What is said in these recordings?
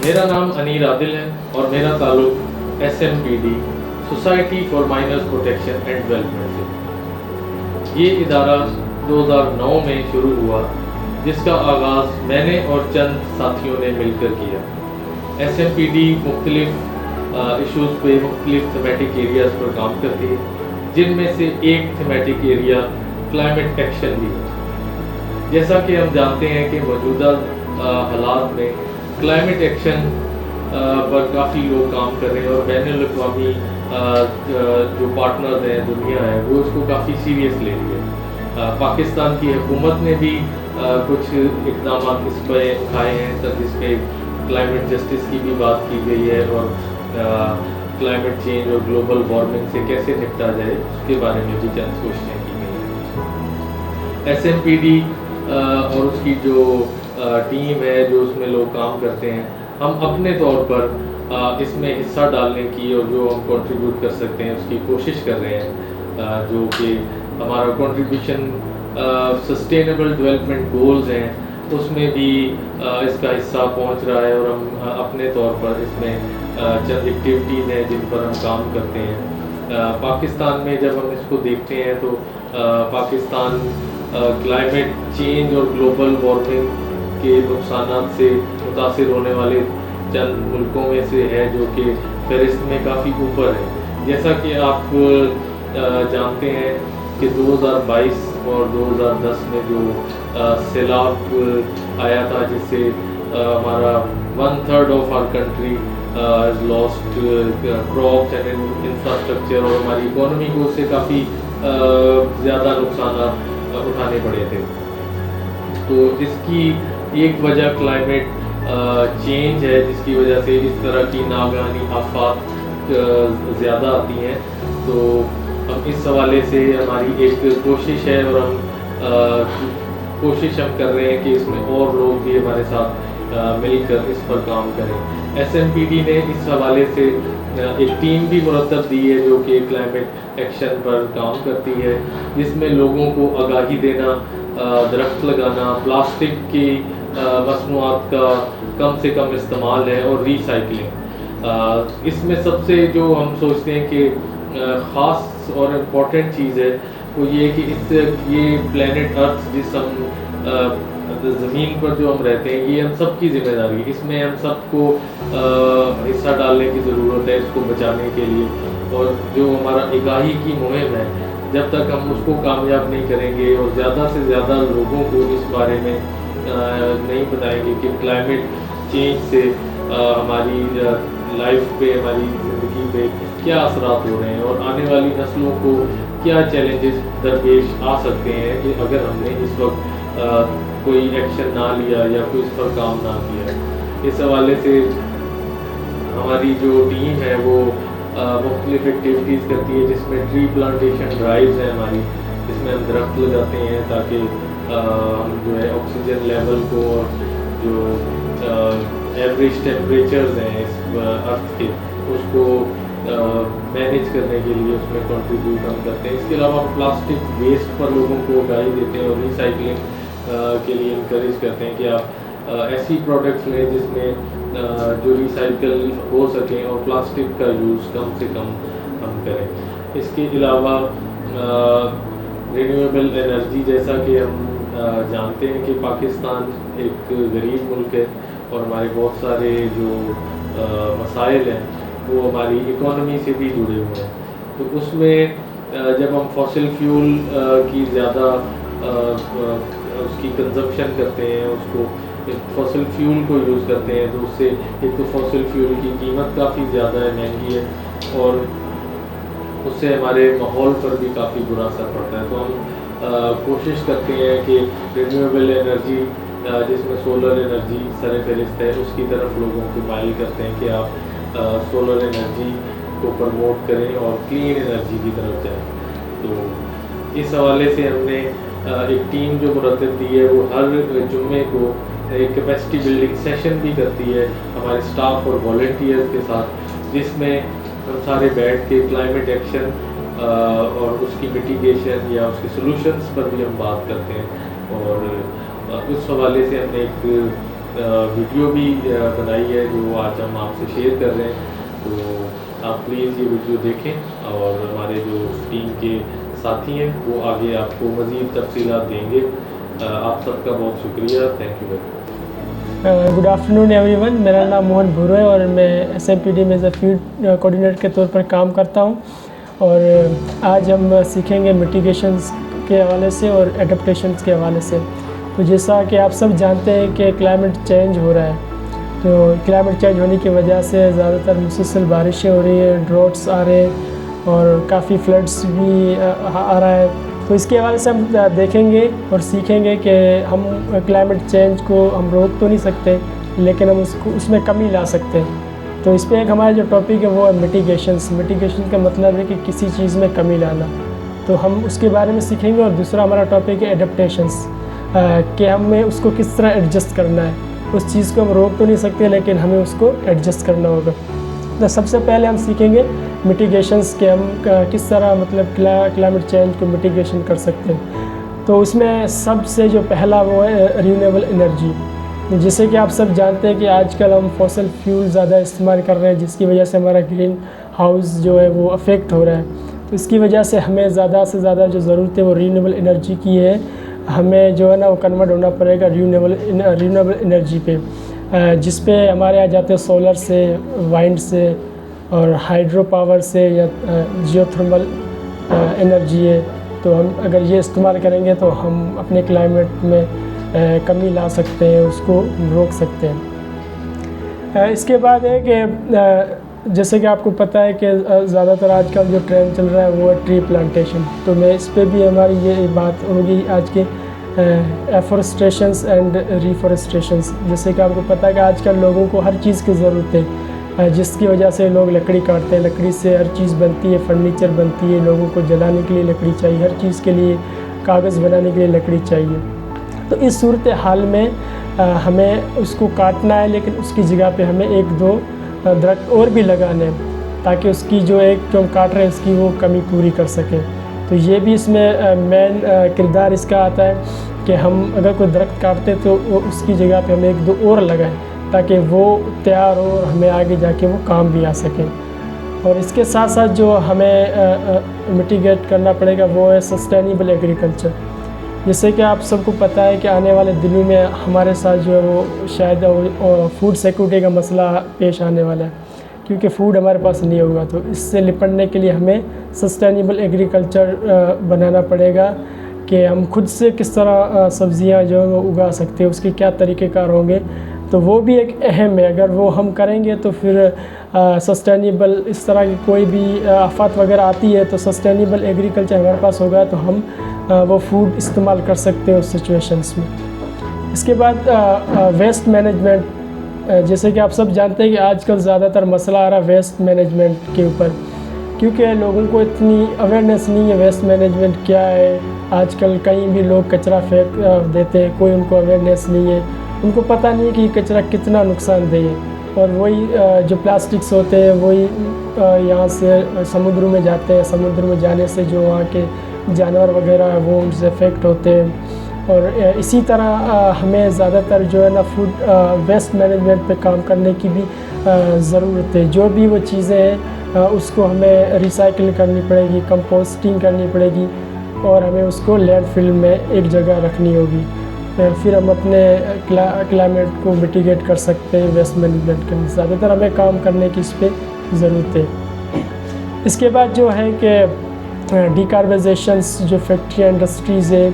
میرا نام انیر عادل ہے اور میرا تعلق SMP society for minors protection and development سے۔ یہ ادارہ 2009 میں شروع ہوا، جس کا آغاز میں نے اور چند ساتھیوں نے مل کر کیا۔ SMP مختلف ایشوز پہ مختلف تھیمیٹک ایریاز پر کام کرتی ہے، جن میں سے ایک تھیمیٹک ایریا کلائمیٹ ایکشن بھی ہے۔ جیسا کہ ہم جانتے ہیں کہ موجودہ حالات میں کلائمیٹ ایکشن پر کافی لوگ کام کر رہے ہیں، اور بین الاقوامی جو پارٹنرز ہیں، دنیا ہے، وہ اس کو کافی سیریس لے رہی ہے۔ پاکستان کی حکومت نے بھی کچھ اقدامات اس پہ اٹھائے ہیں، جس پہ کلائمیٹ جسٹس کی بھی بات کی گئی ہے، اور کلائمیٹ چینج اور گلوبل وارمنگ سے کیسے نپٹا جائے اس کے بارے میں بھی چند کوششیں کی گئی ہیں۔ SMP اور اس کی جو ٹیم ہے، جو اس میں لوگ کام کرتے ہیں، ہم اپنے طور پر اس میں حصہ ڈالنے کی اور جو ہم کنٹریبیوٹ کر سکتے ہیں اس کی کوشش کر رہے ہیں، جو کہ ہمارا کنٹریبیوشن سسٹینیبل ڈیولپمنٹ گولز ہیں، اس میں بھی اس کا حصہ پہنچ رہا ہے، اور ہم اپنے طور پر اس میں چند ایکٹیویٹیز ہیں جن پر ہم کام کرتے ہیں۔ پاکستان میں جب ہم اس کو دیکھتے ہیں تو پاکستان کلائمیٹ چینج اور گلوبل وارمنگ کے نقصانات سے متاثر ہونے والے چند ملکوں میں سے ہے، جو کہ فہرست میں کافی اوپر ہے۔ جیسا کہ آپ جانتے ہیں کہ 2022 اور 2010 میں جو سیلاب آیا تھا، جس سے ہمارا 1/3 of our country has lost crops and infrastructure, اور ہماری اکانومی کو اس سے کافی زیادہ نقصانات اٹھانے پڑے تھے۔ تو اس کی ایک وجہ کلائمیٹ چینج ہے، جس کی وجہ سے اس طرح کی ناگہانی آفات زیادہ آتی ہیں۔ تو ہم اس حوالے سے ہماری ایک کوشش ہے، اور ہم کوشش کر رہے ہیں کہ اس میں اور لوگ بھی ہمارے ساتھ مل کر اس پر کام کریں۔ SMP نے اس حوالے سے ایک ٹیم بھی مرتب دی ہے، جو کہ کلائمیٹ ایکشن پر کام کرتی ہے، جس میں لوگوں کو آگاہی دینا، درخت لگانا، پلاسٹک کی مصنوعات کا کم سے کم استعمال ہے، اور ری سائیکلنگ۔ اس میں سب سے جو ہم سوچتے ہیں کہ خاص اور امپورٹنٹ چیز ہے، وہ یہ ہے کہ یہ پلینٹ ارتھ، جس ہم زمین پر جو ہم رہتے ہیں، یہ ہم سب کی ذمہ داری ہے۔ اس میں ہم سب کو حصہ ڈالنے کی ضرورت ہے اس کو بچانے کے لیے، اور جو ہمارا آگاہی کی مہم ہے، جب تک ہم اس کو کامیاب نہیں کریں گے اور زیادہ سے زیادہ لوگوں کو اس بارے میں نہیں بتائیں گے کہ کلائمیٹ چینج سے ہماری لائف پہ، ہماری زندگی پہ کیا اثرات ہو رہے ہیں، اور آنے والی نسلوں کو کیا چیلنجز درپیش آ سکتے ہیں کہ اگر ہم نے اس وقت کوئی ایکشن نہ لیا یا کوئی اس پر کام نہ کیا۔ اس حوالے سے ہماری جو ٹیم ہے وہ مختلف ایکٹیویٹیز کرتی ہے، جس میں ٹری پلانٹیشن ڈرائیوز ہیں ہماری، جس میں ہم درخت لگاتے ہیں تاکہ ہم جو ہے آکسیجن لیول کو، اور جو ایوریج ٹیمپریچرز ہیں اس ارتھ کے، اس کو مینیج کرنے کے لیے اس میں کنٹریبیوٹ ہم کرتے ہیں۔ اس کے علاوہ ہم پلاسٹک ویسٹ پر لوگوں کو آگاہی دیتے ہیں، اور ری سائیکلنگ کے لیے انکریج کرتے ہیں کہ آپ ایسی پروڈکٹس لیں جس میں جو ریسائیکل ہو سکیں، اور پلاسٹک کا یوز کم سے کم ہم کریں۔ اس کے علاوہ رینیویبل انرجی، جیسا کہ ہم جانتے ہیں کہ پاکستان ایک غریب ملک ہے، اور ہمارے بہت سارے جو مسائل ہیں وہ ہماری اکانومی سے بھی جڑے ہوئے ہیں۔ تو اس میں جب ہم فاسل فیول کی زیادہ اس کی کنزمپشن کرتے ہیں، اس کو فاسل فیول کو یوز کرتے ہیں، تو اس سے ایک تو فاسل فیول کی قیمت کافی زیادہ ہے، مہنگی ہے، اور اس سے ہمارے ماحول پر بھی کافی برا اثر پڑتا ہے۔ تو ہم کوشش کرتے ہیں کہ رینیویبل انرجی، جس میں سولر انرجی سر فہرست ہے، اس کی طرف لوگوں کو مائل کرتے ہیں کہ آپ سولر انرجی کو پروموٹ کریں اور کلین انرجی کی طرف جائیں۔ تو اس حوالے سے ہم نے ایک ٹیم جو مرتب دی ہے، وہ ہر جمعے کو ایک کیپیسٹی بلڈنگ سیشن بھی کرتی ہے ہمارے اسٹاف اور والنٹیئرز کے ساتھ، جس میں ہم سارے بیٹھ کے کلائمیٹ ایکشن اور اس کی میٹیگیشن یا اس کے سلوشنس پر بھی ہم بات کرتے ہیں۔ اور اس حوالے سے ہم نے ایک ویڈیو بھی بنائی ہے جو آج ہم آپ سے شیئر کر رہے ہیں، تو آپ پلیز یہ ویڈیو دیکھیں، اور ہمارے جو ٹیم کے ساتھی ہیں وہ آگے آپ کو مزید تفصیلات دیں گے۔ آپ سب کا بہت شکریہ، thank you very much. Good afternoon every one, میرا نام موہن بھورو ہے اور میں SMP میں ایز اے فیلڈ کوآرڈینیٹر کے طور پر کام کرتا ہوں، اور آج ہم سیکھیں گے میٹیگیشنز کے حوالے سے اور ایڈپٹیشنز کے حوالے سے۔ تو جیسا کہ آپ سب جانتے ہیں کہ کلائمیٹ چینج ہو رہا ہے، تو کلائمیٹ چینج ہونے کی وجہ سے زیادہ تر مسلسل بارشیں ہو رہی ہیں، ڈراٹس آ رہے ہیں اور کافی فلڈس بھی آ رہا ہے۔ تو اس کے حوالے سے ہم دیکھیں گے اور سیکھیں گے کہ ہم کلائمیٹ چینج کو ہم روک تو نہیں سکتے، لیکن ہم اس میں کمی لا سکتے ہیں۔ تو اس پہ ایک ہمارا جو ٹاپک ہے وہ ہے میٹیگیشنز۔ میٹیگیشن کا مطلب ہے کہ کسی چیز میں کمی لانا، تو ہم اس کے بارے میں سیکھیں گے۔ اور دوسرا ہمارا ٹاپک ہے ایڈپٹیشنز، کہ ہمیں اس کو کس طرح ایڈجسٹ کرنا ہے۔ اس چیز کو ہم روک تو نہیں سکتے، لیکن ہمیں اس کو ایڈجسٹ کرنا ہوگا۔ تو سب سے پہلے ہم سیکھیں گے میٹیگیشنز کہ ہم کس طرح مطلب کلائمیٹ چینج کو میٹیگیشن کر سکتے ہیں۔ تو اس میں سب سے جو پہلا وہ ہے رینیویبل انرجی، جیسے کہ آپ سب جانتے ہیں کہ آج کل ہم فوسل فیول زیادہ استعمال کر رہے ہیں، جس کی وجہ سے ہمارا گرین ہاؤس جو ہے وہ افیکٹ ہو رہا ہے۔ تو اس کی وجہ سے ہمیں زیادہ سے زیادہ جو ضرورت ہے وہ رینیویبل انرجی کی ہے۔ ہمیں جو ہے نا وہ کنورٹ ہونا پڑے گا رینیویبل انرجی پہ، جس پہ ہمارے آ جاتے ہیں سولر سے، وائنڈ سے، اور ہائیڈرو پاور سے، یا جیو تھرمل انرجی ہے۔ تو ہم اگر یہ استعمال کریں گے تو ہم اپنے کلائمیٹ میں کمی لا سکتے ہیں، اس کو روک سکتے ہیں۔ اس کے بعد ہے کہ جیسے کہ آپ کو پتہ ہے کہ زیادہ تر آج کل جو ٹرینڈ چل رہا ہے وہ ہے ٹری پلانٹیشن۔ تو میں اس پہ بھی ہماری یہ بات ہوگی آج کے ایفورسٹریشنز اینڈ ریفورسٹریشنز۔ جیسے کہ آپ کو پتہ ہے کہ آج کل لوگوں کو ہر چیز کی ضرورت ہے، جس کی وجہ سے لوگ لکڑی کاٹتے ہیں، لکڑی سے ہر چیز بنتی ہے، فرنیچر بنتی ہے، لوگوں کو جلانے کے لیے لکڑی چاہیے، ہر چیز کے لیے کاغذ بنانے کے لیے لکڑی چاہیے۔ تو اس صورت حال میں ہمیں اس کو کاٹنا ہے، لیکن اس کی جگہ پہ ہمیں ایک دو درخت اور بھی لگانے ہیں، تاکہ اس کی جو ایک جو ہم کاٹ رہے ہیں اس کی وہ کمی پوری کر سکیں۔ تو یہ بھی اس میں مین کردار اس کا آتا ہے کہ ہم اگر کوئی درخت کاٹتے تو اس کی جگہ پہ ہم ایک دو اور لگائیں، تاکہ وہ تیار ہو اور ہمیں آگے جا کے وہ کام بھی آ سکیں۔ اور اس کے ساتھ ساتھ جو ہمیں میٹیگیٹ کرنا پڑے گا وہ ہے سسٹینیبل ایگریکلچر۔ جیسے کہ آپ سب کو پتہ ہے کہ آنے والے دنوں میں ہمارے ساتھ جو ہے وہ شاید فوڈ سیکورٹی کا مسئلہ پیش آنے والا ہے، کیونکہ فوڈ ہمارے پاس نہیں ہوگا۔ تو اس سے نپٹنے کے لیے ہمیں سسٹینیبل ایگریکلچر بنانا پڑے گا، کہ ہم خود سے کس طرح سبزیاں جو ہیں وہ اگا سکتے ہیں، اس کے کیا طریقہ کار ہوں گے۔ تو وہ بھی ایک اہم ہے، اگر وہ ہم کریں گے تو پھر سسٹینیبل اس طرح کی کوئی بھی آفات وغیرہ آتی ہے تو سسٹینیبل ایگریکلچر ہمارے پاس ہوگا تو ہم وہ فوڈ استعمال کر سکتے ہیں اس سچویشنس میں۔ اس کے بعد ویسٹ مینجمنٹ، جیسے کہ آپ سب جانتے ہیں کہ آج کل زیادہ تر مسئلہ آ رہا ہے ویسٹ مینجمنٹ کے اوپر، کیونکہ لوگوں کو اتنی اویئرنیس نہیں ہے ویسٹ مینجمنٹ کیا ہے۔ آج کل کہیں بھی لوگ کچرا پھینک دیتے ہیں، کوئی ان کو اویئرنیس نہیں ہے، ان کو پتہ نہیں ہے کہ یہ کچرا کتنا نقصان دہ ہے۔ اور وہی جو پلاسٹکس ہوتے ہیں وہی یہاں سے سمندروں میں جاتے ہیں، سمندر میں جانے سے جو وہاں کے جانور وغیرہ ہیں وہ ان سے افیکٹ ہوتے ہیں۔ اور اسی طرح ہمیں زیادہ تر جو ہے نا فوڈ ویسٹ مینجمنٹ پہ کام کرنے کی بھی ضرورت ہے۔ جو بھی وہ چیزیں ہیں اس کو ہمیں ریسائیکل کرنی پڑے گی، کمپوسٹنگ کرنی پڑے گی، اور ہمیں اس کو لینڈ فل میں ایک جگہ رکھنی ہوگی۔ پھر ہم اپنے کلائمیٹ کو میٹیگیٹ کر سکتے ہیں ویسٹ مینجمنٹ کے۔ زیادہ تر ہمیں کام کرنے کی اس پہ ضرورت ہے۔ اس کے بعد جو ہے کہ ڈیکاربائزیشنس، جو فیکٹری انڈسٹریز ہے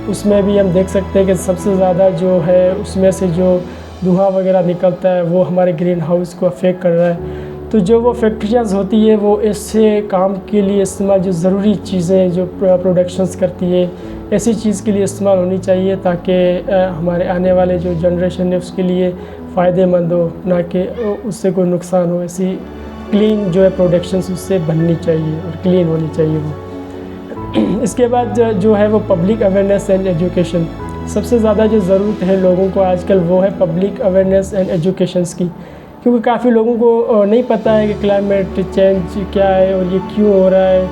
اس میں بھی ہم دیکھ سکتے ہیں کہ سب سے زیادہ جو ہے اس میں سے جو دھواں وغیرہ نکلتا ہے وہ ہمارے گرین ہاؤس کو افیکٹ کر رہا ہے۔ تو جو وہ فیکٹریاں ہوتی ہے وہ ایسے کام کے لیے استعمال، جو ضروری چیزیں جو پروڈکشنز کرتی ہے ایسی چیز کے لیے استعمال ہونی چاہیے، تاکہ ہمارے آنے والے جو جنریشن ہے اس کے لیے فائدہ مند ہو، نہ کہ اس سے کوئی نقصان ہو۔ ایسی کلین جو ہے پروڈکشنز اس سے بننی چاہیے اور کلین ہونی چاہیے وہ۔ اس کے بعد جو ہے وہ پبلک اویئرنیس اینڈ ایجوکیشن۔ سب سے زیادہ جو ضرورت ہے لوگوں کو آج کل وہ ہے پبلک اویئرنیس اینڈ ایجوکیشنس کی، کیونکہ کافی لوگوں کو نہیں پتہ ہے کہ کلائمیٹ چینج کیا ہے اور یہ کیوں ہو رہا ہے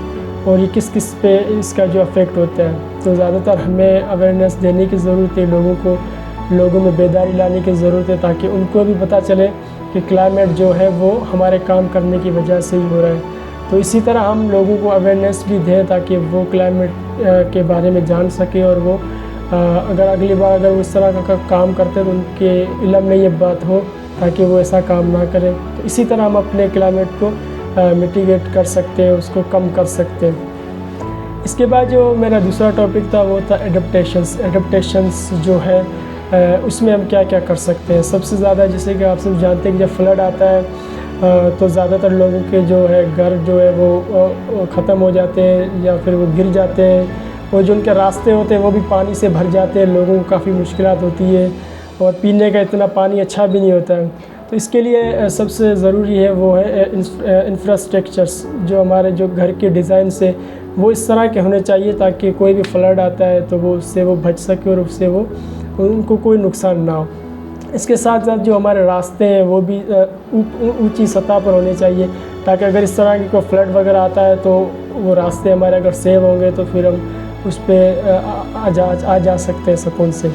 اور یہ کس کس پہ اس کا جو افیکٹ ہوتا ہے۔ تو زیادہ تر ہمیں اویئرنیس دینے کی ضرورت ہے لوگوں کو، لوگوں میں بیداری لانے کی ضرورت ہے تاکہ ان کو بھی پتہ چلے کہ کلائمیٹ جو ہے وہ ہمارے کام کرنے کی وجہ سے ہی ہو رہا ہے۔ تو اسی طرح ہم لوگوں کو اویئرنیس بھی دیں تاکہ وہ کلائمیٹ کے بارے میں جان سکے، اور وہ اگر اگلی بار اگر وہ اس طرح کا کام کرتے تو ان کے علم میں یہ بات ہو تاکہ وہ ایسا کام نہ کریں۔ تو اسی طرح ہم اپنے کلائمیٹ کو میٹیگیٹ کر سکتے ہیں، اس کو کم کر سکتے ہیں۔ اس کے بعد جو میرا دوسرا ٹاپک تھا وہ تھا ایڈپٹیشنس جو ہے اس میں ہم کیا کیا کر سکتے ہیں۔ سب سے زیادہ جیسے کہ آپ سب جانتے ہیں کہ جب فلڈ آتا ہے تو زیادہ تر لوگوں کے جو ہے گھر جو ہے وہ ختم ہو جاتے ہیں یا پھر وہ گر جاتے ہیں، اور جو ان کے راستے ہوتے ہیں وہ بھی پانی سے بھر جاتے ہیں، لوگوں کو کافی مشکلات ہوتی ہے، اور پینے کا اتنا پانی اچھا بھی نہیں ہوتا ہے۔ تو اس کے لیے سب سے ضروری ہے وہ ہے انفراسٹرکچرس، جو ہمارے جو گھر کے ڈیزائن سے وہ اس طرح کے ہونے چاہیے تاکہ کوئی بھی فلڈ آتا ہے تو وہ اس سے وہ بچ سکے اور اس سے وہ ان کو کوئی نقصان نہ ہو۔ اس کے ساتھ ساتھ جو ہمارے راستے ہیں وہ بھی اونچی سطح پر ہونے چاہیے تاکہ اگر اس طرح کی کوئی فلڈ وغیرہ آتا ہے تو وہ راستے ہمارے اگر سیو ہوں گے تو پھر ہم اس پہ آ جا سکتے ہیں سکون سے۔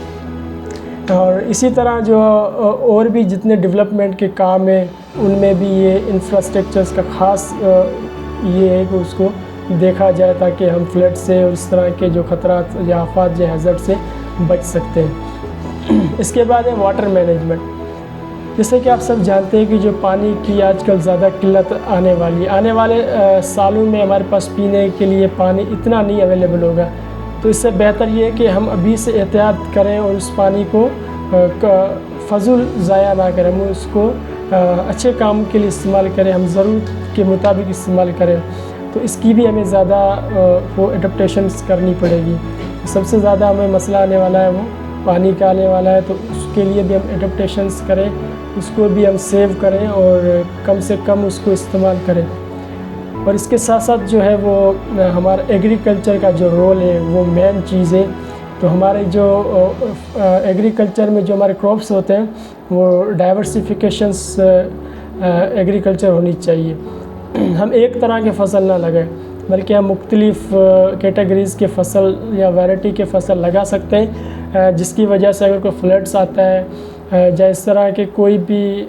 اور اسی طرح جو اور بھی جتنے ڈیولپمنٹ کے کام ہیں ان میں بھی یہ انفراسٹرکچرس کا خاص یہ ہے کہ اس کو دیکھا جائے تاکہ ہم فلڈ سے اور اس طرح کے جو خطرات یا آفات یا ہیزرڈ سے بچ سکتے ہیں۔ اس کے بعد ہے واٹر مینجمنٹ۔ جیسے کہ آپ سب جانتے ہیں کہ جو پانی کی آج کل زیادہ قلت آنے والی ہے، آنے والے سالوں میں ہمارے پاس پینے کے لیے پانی اتنا نہیں اویلیبل ہوگا، تو اس سے بہتر یہ ہے کہ ہم ابھی سے احتیاط کریں اور اس پانی کو فضول ضائع نہ کریں، ہم اس کو اچھے کام کے لیے استعمال کریں، ہم ضرورت کے مطابق استعمال کریں۔ تو اس کی بھی ہمیں زیادہ وہ ایڈپٹیشنس کرنی پڑے گی۔ سب سے زیادہ ہمیں مسئلہ آنے والا ہے وہ پانی کا آنے والا ہے، تو اس کے لیے بھی ہم ایڈپٹیشنس کریں، اس کو بھی ہم سیو کریں اور کم سے کم اس کو استعمال کریں۔ اور اس کے ساتھ ساتھ جو ہے وہ ہمارا ایگریکلچر کا جو رول ہے وہ مین چیز ہے۔ تو ہمارے جو ایگریکلچر میں جو ہمارے کراپس ہوتے ہیں وہ ڈائیورسیفیکیشنس ایگریکلچر ہونی چاہیے۔ ہم ایک طرح کے فصل نہ لگائیں بلکہ ہم مختلف کیٹیگریز کے فصل یا ویرائٹی کے فصل لگا سکتے ہیں، جس کی وجہ سے اگر کوئی فلڈس آتا ہے یا اس طرح کے کوئی بھی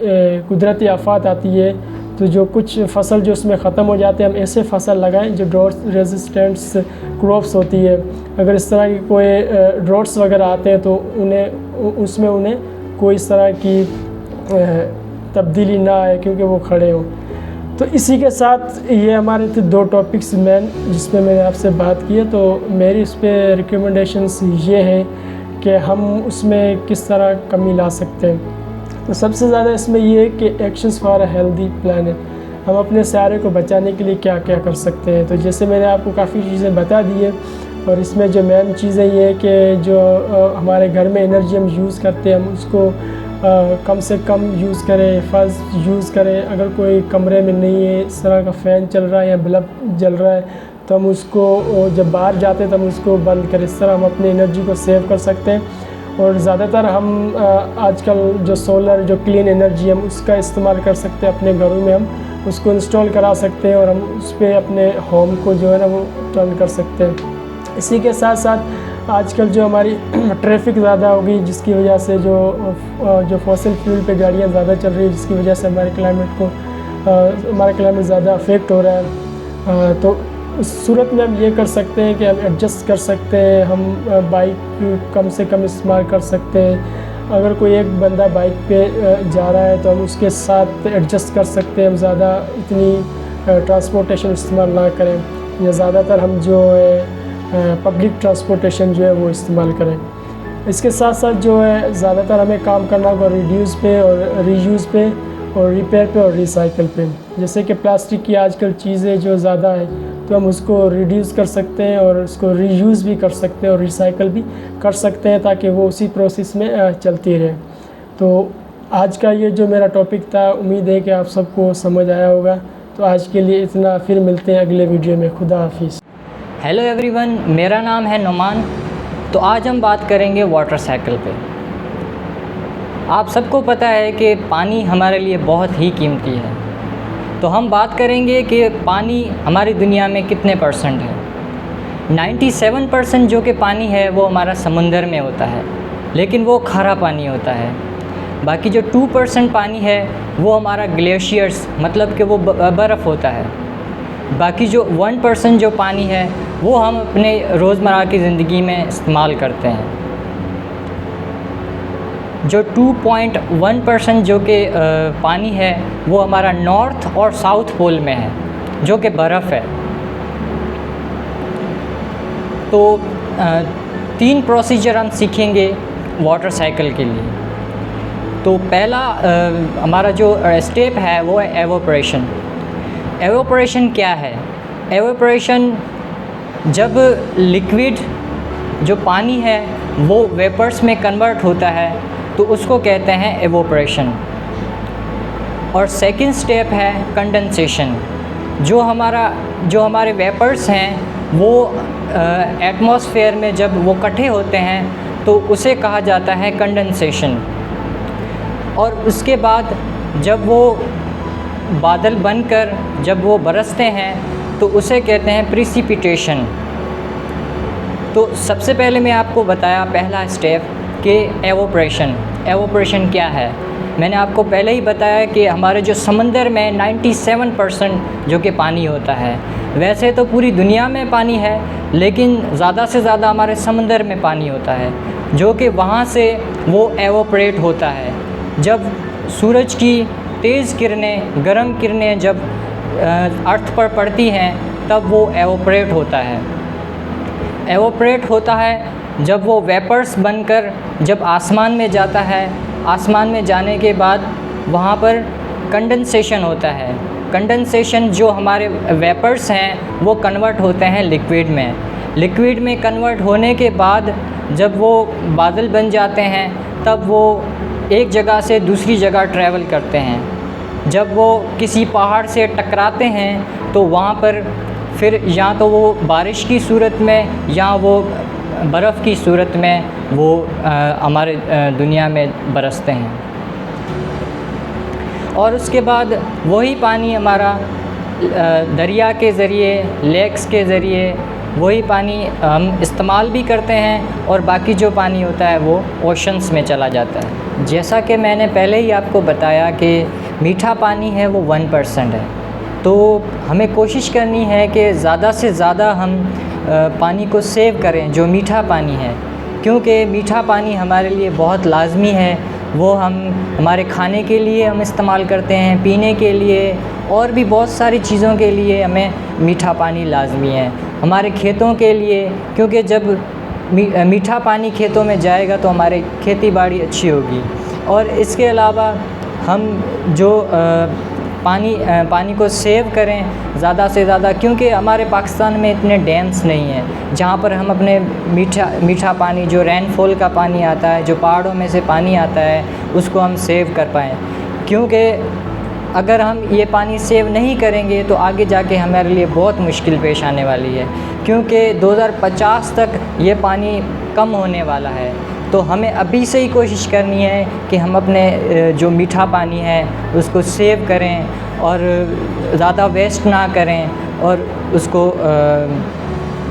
قدرتی آفات آتی ہے تو جو کچھ فصل جو اس میں ختم ہو جاتے ہیں، ہم ایسے فصل لگائیں جو ڈراٹ ریزسٹنٹس کراپس ہوتی ہے۔ اگر اس طرح کی کوئی ڈراٹس وغیرہ آتے ہیں تو اس میں انہیں کوئی اس طرح کی تبدیلی نہ آئے کیونکہ وہ کھڑے ہوں۔ تو اسی کے ساتھ یہ ہمارے تھے دو ٹاپکس مین جس پہ میں نے آپ سے بات کی ہے، تو میری اس پہ ریکمنڈیشنس یہ ہیں کہ ہم اس میں کس طرح کمی لا سکتے ہیں۔ تو سب سے زیادہ اس میں یہ ہے کہ actions for a healthy plant, ہم اپنے سیارے کو بچانے کے لیے کیا کیا کر سکتے ہیں۔ تو جیسے میں نے آپ کو کافی چیزیں بتا دی ہیں، اور اس میں جو مین چیزیں یہ ہے کہ جو ہمارے گھر میں انرجی ہم یوز کرتے ہیں ہم اس کو کم سے کم یوز کریں، حفاظت یوز کریں۔ اگر کوئی کمرے میں نہیں ہے، اس طرح کا فین چل رہا ہے یا بلب جل رہا ہے تو ہم اس کو جب باہر جاتے ہیں تو ہم اس کو بند کریں۔ اس طرح ہم اپنی انرجی کو سیو کر سکتے ہیں۔ اور زیادہ تر ہم آج کل جو سولر جو کلین انرجی ہم اس کا استعمال کر سکتے ہیں، اپنے گھروں میں ہم اس کو انسٹال کرا سکتے ہیں اور ہم اس پہ اپنے ہوم کو جو ہے نا وہ ٹرن کر سکتے ہیں۔ اسی کے ساتھ ساتھ آج کل جو ہماری ٹریفک زیادہ ہوگی جس کی وجہ سے جو فوسل فیول پہ گاڑیاں زیادہ چل رہی ہیں جس کی وجہ سے ہمارے کلائمیٹ زیادہ افیکٹ ہو رہا ہے، تو اس صورت میں ہم یہ کر سکتے ہیں کہ ہم ایڈجسٹ کر سکتے ہیں، ہم بائک کم سے کم استعمال کر سکتے ہیں۔ اگر کوئی ایک بندہ بائک پہ جا رہا ہے تو ہم اس کے ساتھ ایڈجسٹ کر سکتے ہیں، ہم زیادہ اتنی ٹرانسپورٹیشن استعمال نہ کریں، یا زیادہ تر ہم جو ہے پبلک ٹرانسپورٹیشن جو ہے وہ استعمال کریں۔ اس کے ساتھ ساتھ جو ہے زیادہ تر ہمیں کام کرنا ہوگا ریڈیوز پہ اور ری یوز پہ اور ریپیئر پہ اور ریسائیکل پہ۔ جیسے کہ پلاسٹک کی آج کل چیزیں جو زیادہ ہیں تو ہم اس کو ریڈیوز کر سکتے ہیں اور اس کو ری یوز بھی کر سکتے ہیں اور ریسائیکل بھی کر سکتے ہیں تاکہ وہ اسی پروسیس میں چلتی رہے۔ تو آج کا یہ جو میرا ٹاپک تھا، امید ہے کہ آپ سب کو سمجھ آیا ہوگا۔ تو آج کے لیے اتنا، پھر ملتے ہیں اگلے ویڈیو میں۔ خدا حافظ۔ ہیلو ایوری ون، میرا نام ہے نعمان۔ تو آج ہم بات کریں گے واٹر سائیکل پہ۔ آپ سب کو پتہ ہے کہ پانی ہمارے لیے بہت ہی قیمتی ہے، تو ہم بات کریں گے کہ پانی ہماری دنیا میں کتنے پرسنٹ ہے۔ 97% جو کہ پانی ہے وہ ہمارا سمندر میں ہوتا ہے، لیکن وہ کھارا پانی ہوتا ہے. باقی جو 2% پانی ہے وہ ہمارا گلیشیئرس مطلب کہ وہ برف ہوتا ہے. باقی جو 1% جو پانی ہے وہ ہم اپنے روزمرہ کی زندگی میں استعمال کرتے ہیں. جو 2.1% جو کہ پانی ہے وہ ہمارا نارتھ اور ساؤتھ پول میں ہے جو کہ برف ہے. تو 3 پروسیجر ہم سیکھیں گے واٹر سائیکل کے لیے. تو پہلا ہمارا جو اسٹیپ ہے وہ ہے ایوپریشن. ایوپریشن کیا ہے؟ ایوپریشن جب لکوڈ جو پانی ہے وہ ویپرس میں کنورٹ ہوتا ہے تو اس کو کہتے ہیں ایوپریشن. اور سیکنڈ اسٹیپ ہے کنڈنسیشن. جو ہمارے ویپرس ہیں وہ ایٹماسفیئر میں جب وہ اکٹھے ہوتے ہیں تو اسے کہا جاتا ہے کنڈنسیشن. اور اس کے بعد جب وہ بادل بن کر جب وہ برستے ہیں تو اسے کہتے ہیں پریسیپیٹیشن. تو سب سے پہلے میں آپ کو بتایا پہلا اسٹیپ کہ ایوپریشن کیا ہے. میں نے آپ کو پہلے ہی بتایا کہ ہمارے جو سمندر میں 97% جو کہ پانی ہوتا ہے. ویسے تو پوری دنیا میں پانی ہے لیکن زیادہ سے زیادہ ہمارے سمندر میں پانی ہوتا ہے جو کہ وہاں سے وہ ایوپریٹ ہوتا ہے. جب سورج کی تیز کرنیں گرم کرنیں جب ارتھ پر پڑتی ہیں تب وہ ایوپریٹ ہوتا ہے. ایوپریٹ ہوتا ہے جب وہ ویپرس بن کر جب آسمان میں جاتا ہے. آسمان میں جانے کے بعد وہاں پر کنڈنسیشن ہوتا ہے. کنڈنسیشن جو ہمارے ویپرس ہیں وہ کنورٹ ہوتے ہیں لکوڈ میں. لکوڈ میں کنورٹ ہونے کے بعد جب وہ بادل بن جاتے ہیں تب وہ ایک جگہ سے دوسری جگہ ٹریول کرتے ہیں. جب وہ کسی پہاڑ سے ٹکراتے ہیں تو وہاں پر پھر یا تو وہ بارش کی صورت میں یا وہ برف کی صورت میں وہ ہمارے دنیا میں برستے ہیں. اور اس کے بعد وہی پانی ہمارا دریا کے ذریعے لیکس کے ذریعے وہی پانی ہم استعمال بھی کرتے ہیں اور باقی جو پانی ہوتا ہے وہ اوشنس میں چلا جاتا ہے. جیسا کہ میں نے پہلے ہی آپ کو بتایا کہ میٹھا پانی ہے وہ 1% ہے. تو ہمیں کوشش کرنی ہے کہ زیادہ سے زیادہ ہم پانی کو سیو کریں جو میٹھا پانی ہے کیونکہ میٹھا پانی ہمارے لیے بہت لازمی ہے. وہ ہمارے کھانے کے لیے ہم استعمال کرتے ہیں, پینے کے لیے اور بھی بہت ساری چیزوں کے لیے ہمیں میٹھا پانی لازمی ہے. ہمارے کھیتوں کے لیے کیونکہ جب میٹھا پانی کھیتوں میں جائے گا تو ہماری کھیتی باڑی اچھی ہوگی. اور اس کے علاوہ ہم جو پانی کو سیو کریں زیادہ سے زیادہ کیونکہ ہمارے پاکستان میں اتنے ڈیمز نہیں ہیں جہاں پر ہم اپنے میٹھا پانی جو رین فال کا پانی آتا ہے جو پہاڑوں میں سے پانی آتا ہے اس کو ہم سیو کر پائیں. کیونکہ اگر ہم یہ پانی سیو نہیں کریں گے تو آگے جا کے ہمارے لیے بہت مشکل پیش آنے والی ہے کیونکہ 2050 تک یہ پانی کم ہونے والا ہے. تو ہمیں ابھی سے ہی کوشش کرنی ہے کہ ہم اپنے جو میٹھا پانی ہے اس کو سیو کریں اور زیادہ ویسٹ نہ کریں اور اس کو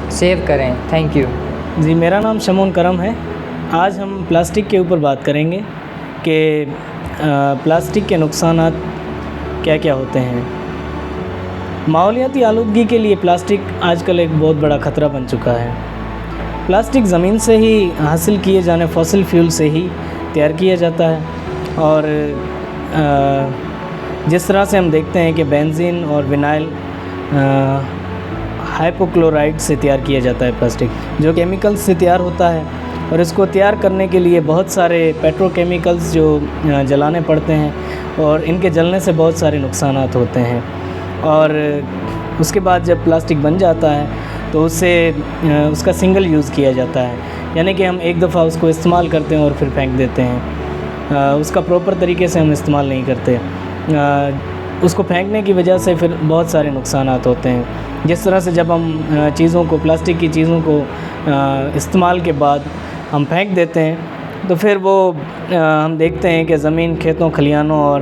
سیو کریں. Thank you. جی میرا نام شمون کرم ہے. آج ہم پلاسٹک کے اوپر بات کریں گے کہ پلاسٹک کے نقصانات کیا کیا ہوتے ہیں. ماحولیاتی آلودگی کے لیے پلاسٹک آج کل ایک بہت بڑا خطرہ بن چکا ہے. پلاسٹک زمین سے ہی حاصل کیے جانے فوسل فیول سے ہی تیار کیا جاتا ہے اور جس طرح سے ہم دیکھتے ہیں کہ بینزین اور وینائل ہائپوکلورائڈ سے تیار کیا جاتا ہے پلاسٹک جو کیمیکل سے تیار ہوتا ہے اور اس کو تیار کرنے کے لیے بہت سارے پیٹرو کیمیکلز جو جلانے پڑتے ہیں اور ان کے جلنے سے بہت سارے نقصانات ہوتے ہیں. اور اس کے بعد جب پلاسٹک بن جاتا ہے تو اس کا سنگل یوز کیا جاتا ہے یعنی کہ ہم ایک دفعہ اس کو استعمال کرتے ہیں اور پھر پھینک دیتے ہیں. اس کا پراپر طریقے سے ہم استعمال نہیں کرتے. اس کو پھینکنے کی وجہ سے پھر بہت سارے نقصانات ہوتے ہیں. جس طرح سے جب ہم پلاسٹک کی چیزوں کو استعمال کے بعد ہم پھینک دیتے ہیں تو پھر وہ ہم دیکھتے ہیں کہ زمین کھیتوں کھلیانوں اور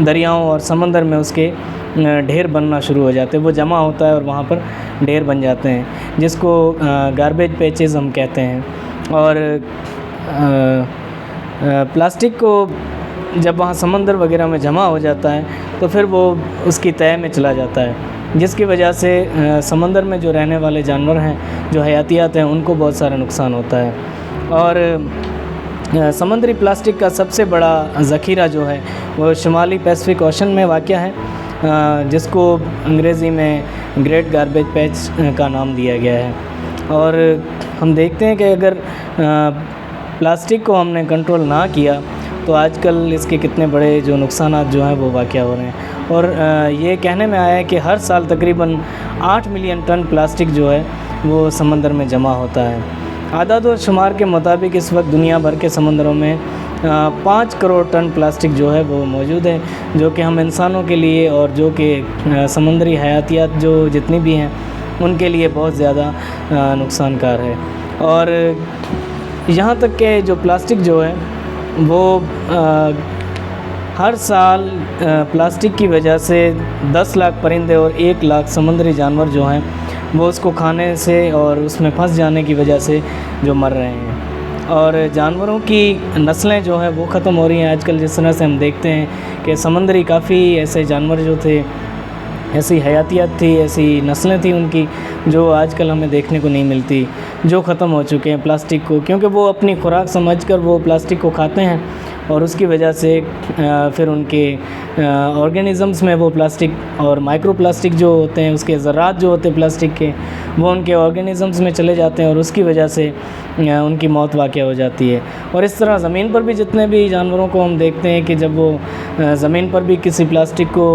دریاؤں اور سمندر میں اس کے ڈھیر بننا شروع ہو جاتے ہیں. وہ جمع ہوتا ہے اور وہاں پر ڈھیر بن جاتے ہیں جس کو گاربیج پیچز ہم کہتے ہیں. اور پلاسٹک کو جب وہاں سمندر وغیرہ میں جمع ہو جاتا ہے تو پھر وہ اس کی تہہ میں چلا جاتا ہے، جس کی وجہ سے سمندر میں جو رہنے والے جانور ہیں، جو حیاتیات ہیں، ان کو بہت سارا نقصان ہوتا ہے۔ اور سمندری پلاسٹک کا سب سے بڑا ذخیرہ جو ہے وہ شمالی پیسفک اوشن میں واقع ہے، جس کو انگریزی میں گریٹ گاربیج پیچ کا نام دیا گیا ہے۔ اور ہم دیکھتے ہیں کہ اگر پلاسٹک کو ہم نے کنٹرول نہ کیا تو آج کل اس کے کتنے بڑے جو نقصانات جو ہیں وہ واقع ہو رہے ہیں۔ اور یہ کہنے میں آیا ہے کہ ہر سال تقریباً 8 ملین ٹن پلاسٹک جو ہے وہ سمندر میں جمع ہوتا ہے۔ اعداد و شمار کے مطابق اس وقت دنیا بھر کے سمندروں میں 5 کروڑ ٹن پلاسٹک جو ہے وہ موجود ہے، جو کہ ہم انسانوں کے لیے اور جو کہ سمندری حیاتیات جو جتنی بھی ہیں ان کے لیے بہت زیادہ نقصان کار ہے۔ اور یہاں تک کہ جو پلاسٹک جو ہے وہ ہر سال پلاسٹک کی وجہ سے 10 لاکھ پرندے اور 1 لاکھ سمندری جانور جو ہیں وہ اس کو کھانے سے اور اس میں پھنس جانے کی وجہ سے جو مر رہے ہیں۔ اور جانوروں کی نسلیں جو ہیں وہ ختم ہو رہی ہیں۔ آج کل جس طرح سے ہم دیکھتے ہیں کہ سمندری کافی ایسے جانور جو تھے، ایسی حیاتیات تھی، ایسی نسلیں تھیں ان کی، جو آج کل ہمیں دیکھنے کو نہیں ملتی، جو ختم ہو چکے ہیں پلاسٹک کو، کیونکہ وہ اپنی خوراک سمجھ کر وہ پلاسٹک کو کھاتے ہیں اور اس کی وجہ سے پھر ان کے آرگینزمز میں وہ پلاسٹک اور مائکرو پلاسٹک جو ہوتے ہیں، اس کے ذرات جو ہوتے ہیں پلاسٹک کے، وہ ان کے آرگینزمز میں چلے جاتے ہیں اور اس کی وجہ سے ان کی موت واقع ہو جاتی ہے۔ اور اس طرح زمین پر بھی جتنے بھی جانوروں کو ہم دیکھتے ہیں کہ جب وہ زمین پر بھی کسی پلاسٹک کو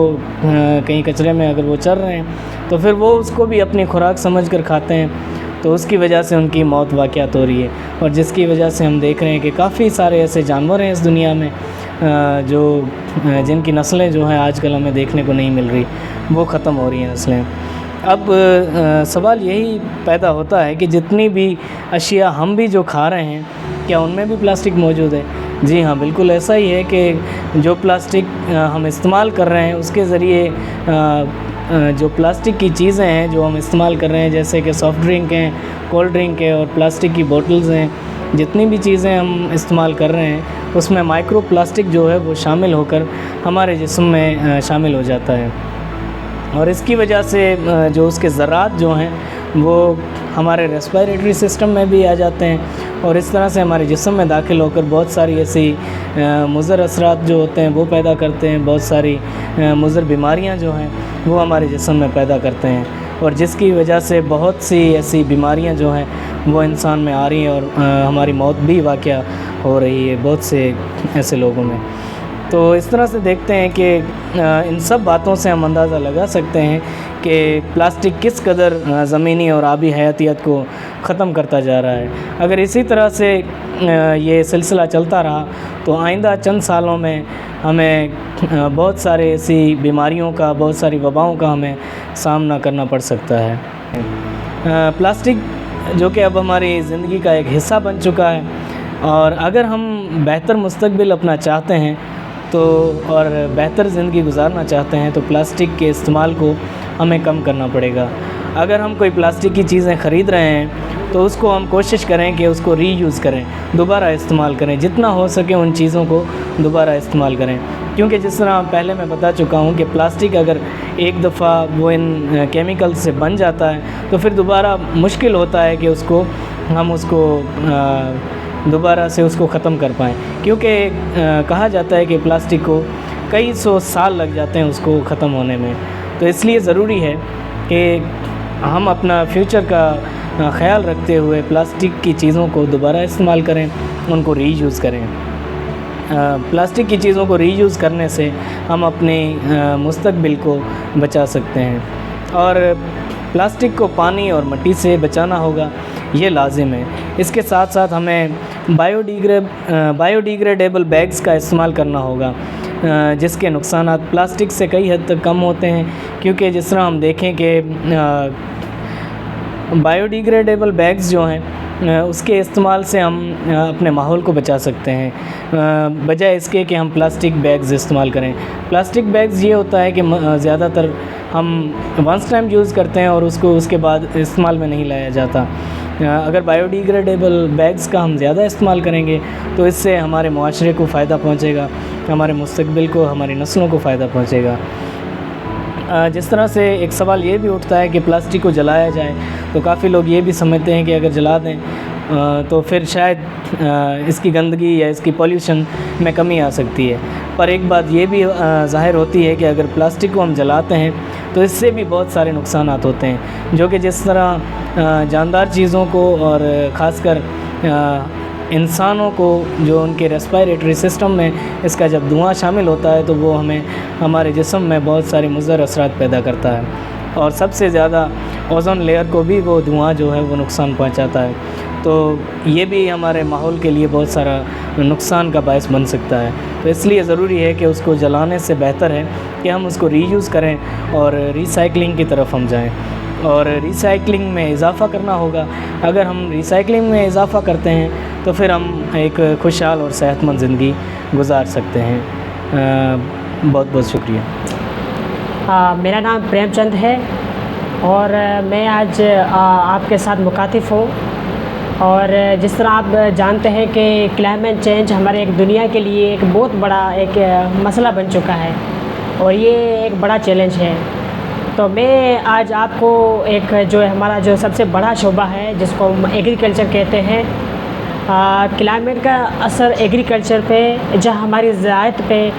کہیں کچرے میں اگر وہ چر رہے ہیں تو پھر وہ اس کو بھی اپنی خوراک سمجھ کر کھاتے ہیں، تو اس کی وجہ سے ان کی موت واقعات ہو رہی ہے۔ اور جس کی وجہ سے ہم دیکھ رہے ہیں کہ کافی سارے ایسے جانور ہیں اس دنیا میں جو جن کی نسلیں جو ہیں آج کل ہمیں دیکھنے کو نہیں مل رہی، وہ ختم ہو رہی ہیں نسلیں۔ اب سوال یہی پیدا ہوتا ہے کہ جتنی بھی اشیاء ہم بھی جو کھا رہے ہیں، کیا ان میں بھی پلاسٹک موجود ہے؟ جی ہاں، بالکل ایسا ہی ہے کہ جو پلاسٹک ہم استعمال کر رہے ہیں اس کے ذریعے جو پلاسٹک کی چیزیں ہیں جو ہم استعمال کر رہے ہیں، جیسے کہ سافٹ ڈرنک ہیں، کولڈ ڈرنک ہے اور پلاسٹک کی بوٹلز ہیں، جتنی بھی چیزیں ہم استعمال کر رہے ہیں اس میں مائکرو پلاسٹک جو ہے وہ شامل ہو کر ہمارے جسم میں شامل ہو جاتا ہے۔ اور اس کی وجہ سے جو اس کے ذرات جو ہیں وہ ہمارے ریسپائریٹری سسٹم میں بھی آ جاتے ہیں اور اس طرح سے ہمارے جسم میں داخل ہو کر بہت ساری ایسی مضر اثرات جو ہوتے ہیں وہ پیدا کرتے ہیں، بہت ساری مضر بیماریاں جو ہیں وہ ہمارے جسم میں پیدا کرتے ہیں، اور جس کی وجہ سے بہت سی ایسی بیماریاں جو ہیں وہ انسان میں آ رہی ہیں اور ہماری موت بھی واقع ہو رہی ہے بہت سے ایسے لوگوں میں۔ تو اس طرح سے دیکھتے ہیں کہ ان سب باتوں سے ہم اندازہ لگا سکتے ہیں کہ پلاسٹک کس قدر زمینی اور آبی حیاتیات کو ختم کرتا جا رہا ہے۔ اگر اسی طرح سے یہ سلسلہ چلتا رہا تو آئندہ چند سالوں میں ہمیں بہت سارے ایسی بیماریوں کا، بہت ساری وباؤں کا ہمیں سامنا کرنا پڑ سکتا ہے۔ پلاسٹک جو کہ اب ہماری زندگی کا ایک حصہ بن چکا ہے، اور اگر ہم بہتر مستقبل اپنا چاہتے ہیں تو اور بہتر زندگی گزارنا چاہتے ہیں تو پلاسٹک کے استعمال کو ہمیں کم کرنا پڑے گا۔ اگر ہم کوئی پلاسٹک کی چیزیں خرید رہے ہیں تو اس کو ہم کوشش کریں کہ اس کو ری یوز کریں، دوبارہ استعمال کریں، جتنا ہو سکے ان چیزوں کو دوبارہ استعمال کریں، کیونکہ جس طرح پہلے میں بتا چکا ہوں کہ پلاسٹک اگر ایک دفعہ وہ ان کیمیکل سے بن جاتا ہے تو پھر دوبارہ مشکل ہوتا ہے کہ ہم اس کو دوبارہ سے اس کو ختم کر پائیں، کیونکہ کہا جاتا ہے کہ پلاسٹک کو کئی 100 سال لگ جاتے ہیں اس کو ختم ہونے میں۔ تو اس لیے ضروری ہے کہ ہم اپنا فیوچر کا خیال رکھتے ہوئے پلاسٹک کی چیزوں کو دوبارہ استعمال کریں، ان کو ری یوز کریں۔ پلاسٹک کی چیزوں کو ری یوز کرنے سے ہم اپنے مستقبل کو بچا سکتے ہیں، اور پلاسٹک کو پانی اور مٹی سے بچانا ہوگا، یہ لازم ہے۔ اس کے ساتھ ساتھ ہمیں بایو ڈیگریڈیبل بیگز کا استعمال کرنا ہوگا، جس کے نقصانات پلاسٹک سے کئی حد تک کم ہوتے ہیں، کیونکہ جس طرح ہم دیکھیں کہ بایو ڈیگریڈیبل بیگز جو ہیں اس کے استعمال سے ہم اپنے ماحول کو بچا سکتے ہیں، بجائے اس کے کہ ہم پلاسٹک بیگز استعمال کریں۔ پلاسٹک بیگز یہ ہوتا ہے کہ زیادہ تر ہم ونس ٹائم یوز کرتے ہیں اور اس کے بعد استعمال میں نہیں لایا جاتا، اگر بایوڈیگریڈیبل بیگز کا ہم زیادہ استعمال کریں گے تو اس سے ہمارے معاشرے کو فائدہ پہنچے گا، ہمارے مستقبل کو، ہماری نسلوں کو فائدہ پہنچے گا۔ جس طرح سے ایک سوال یہ بھی اٹھتا ہے کہ پلاسٹک کو جلایا جائے، تو کافی لوگ یہ بھی سمجھتے ہیں کہ اگر جلا دیں تو پھر شاید اس کی گندگی یا اس کی پولیوشن میں کمی آ سکتی ہے۔ پر ایک بات یہ بھی ظاہر ہوتی ہے کہ اگر پلاسٹک کو ہم جلاتے ہیں تو اس سے بھی بہت سارے نقصانات ہوتے ہیں، جو کہ جس طرح جاندار چیزوں کو اور خاص کر انسانوں کو جو ان کے ریسپائریٹری سسٹم میں اس کا جب دھواں شامل ہوتا ہے تو وہ ہمارے جسم میں بہت سارے مضر اثرات پیدا کرتا ہے، اور سب سے زیادہ اوزون لیئر کو بھی وہ دھواں جو ہے وہ نقصان پہنچاتا ہے۔ تو یہ بھی ہمارے ماحول کے لیے بہت سارا نقصان کا باعث بن سکتا ہے۔ تو اس لیے ضروری ہے کہ اس کو جلانے سے بہتر ہے کہ ہم اس کو ری یوز کریں اور ریسائکلنگ کی طرف ہم جائیں، اور ریسائکلنگ میں اضافہ کرنا ہوگا۔ اگر ہم ریسائکلنگ میں اضافہ کرتے ہیں تو پھر ہم ایک خوشحال اور صحت مند زندگی گزار سکتے ہیں۔ بہت بہت شکریہ۔ میرا نام پریم چند ہے اور میں آج آپ کے ساتھ مخاطب ہوں، اور جس طرح آپ جانتے ہیں کہ کلائمیٹ چینج ہمارے ایک دنیا کے لیے ایک بہت بڑا ایک مسئلہ بن چکا ہے، اور یہ ایک بڑا چیلنج ہے۔ تو میں آج آپ کو ایک جو ہمارا جو سب سے بڑا شعبہ ہے جس کو ہم ایگریکلچر کہتے ہیں، کلائمیٹ کا اثر ایگریکلچر پہ، جہاں ہماری زراعت پہ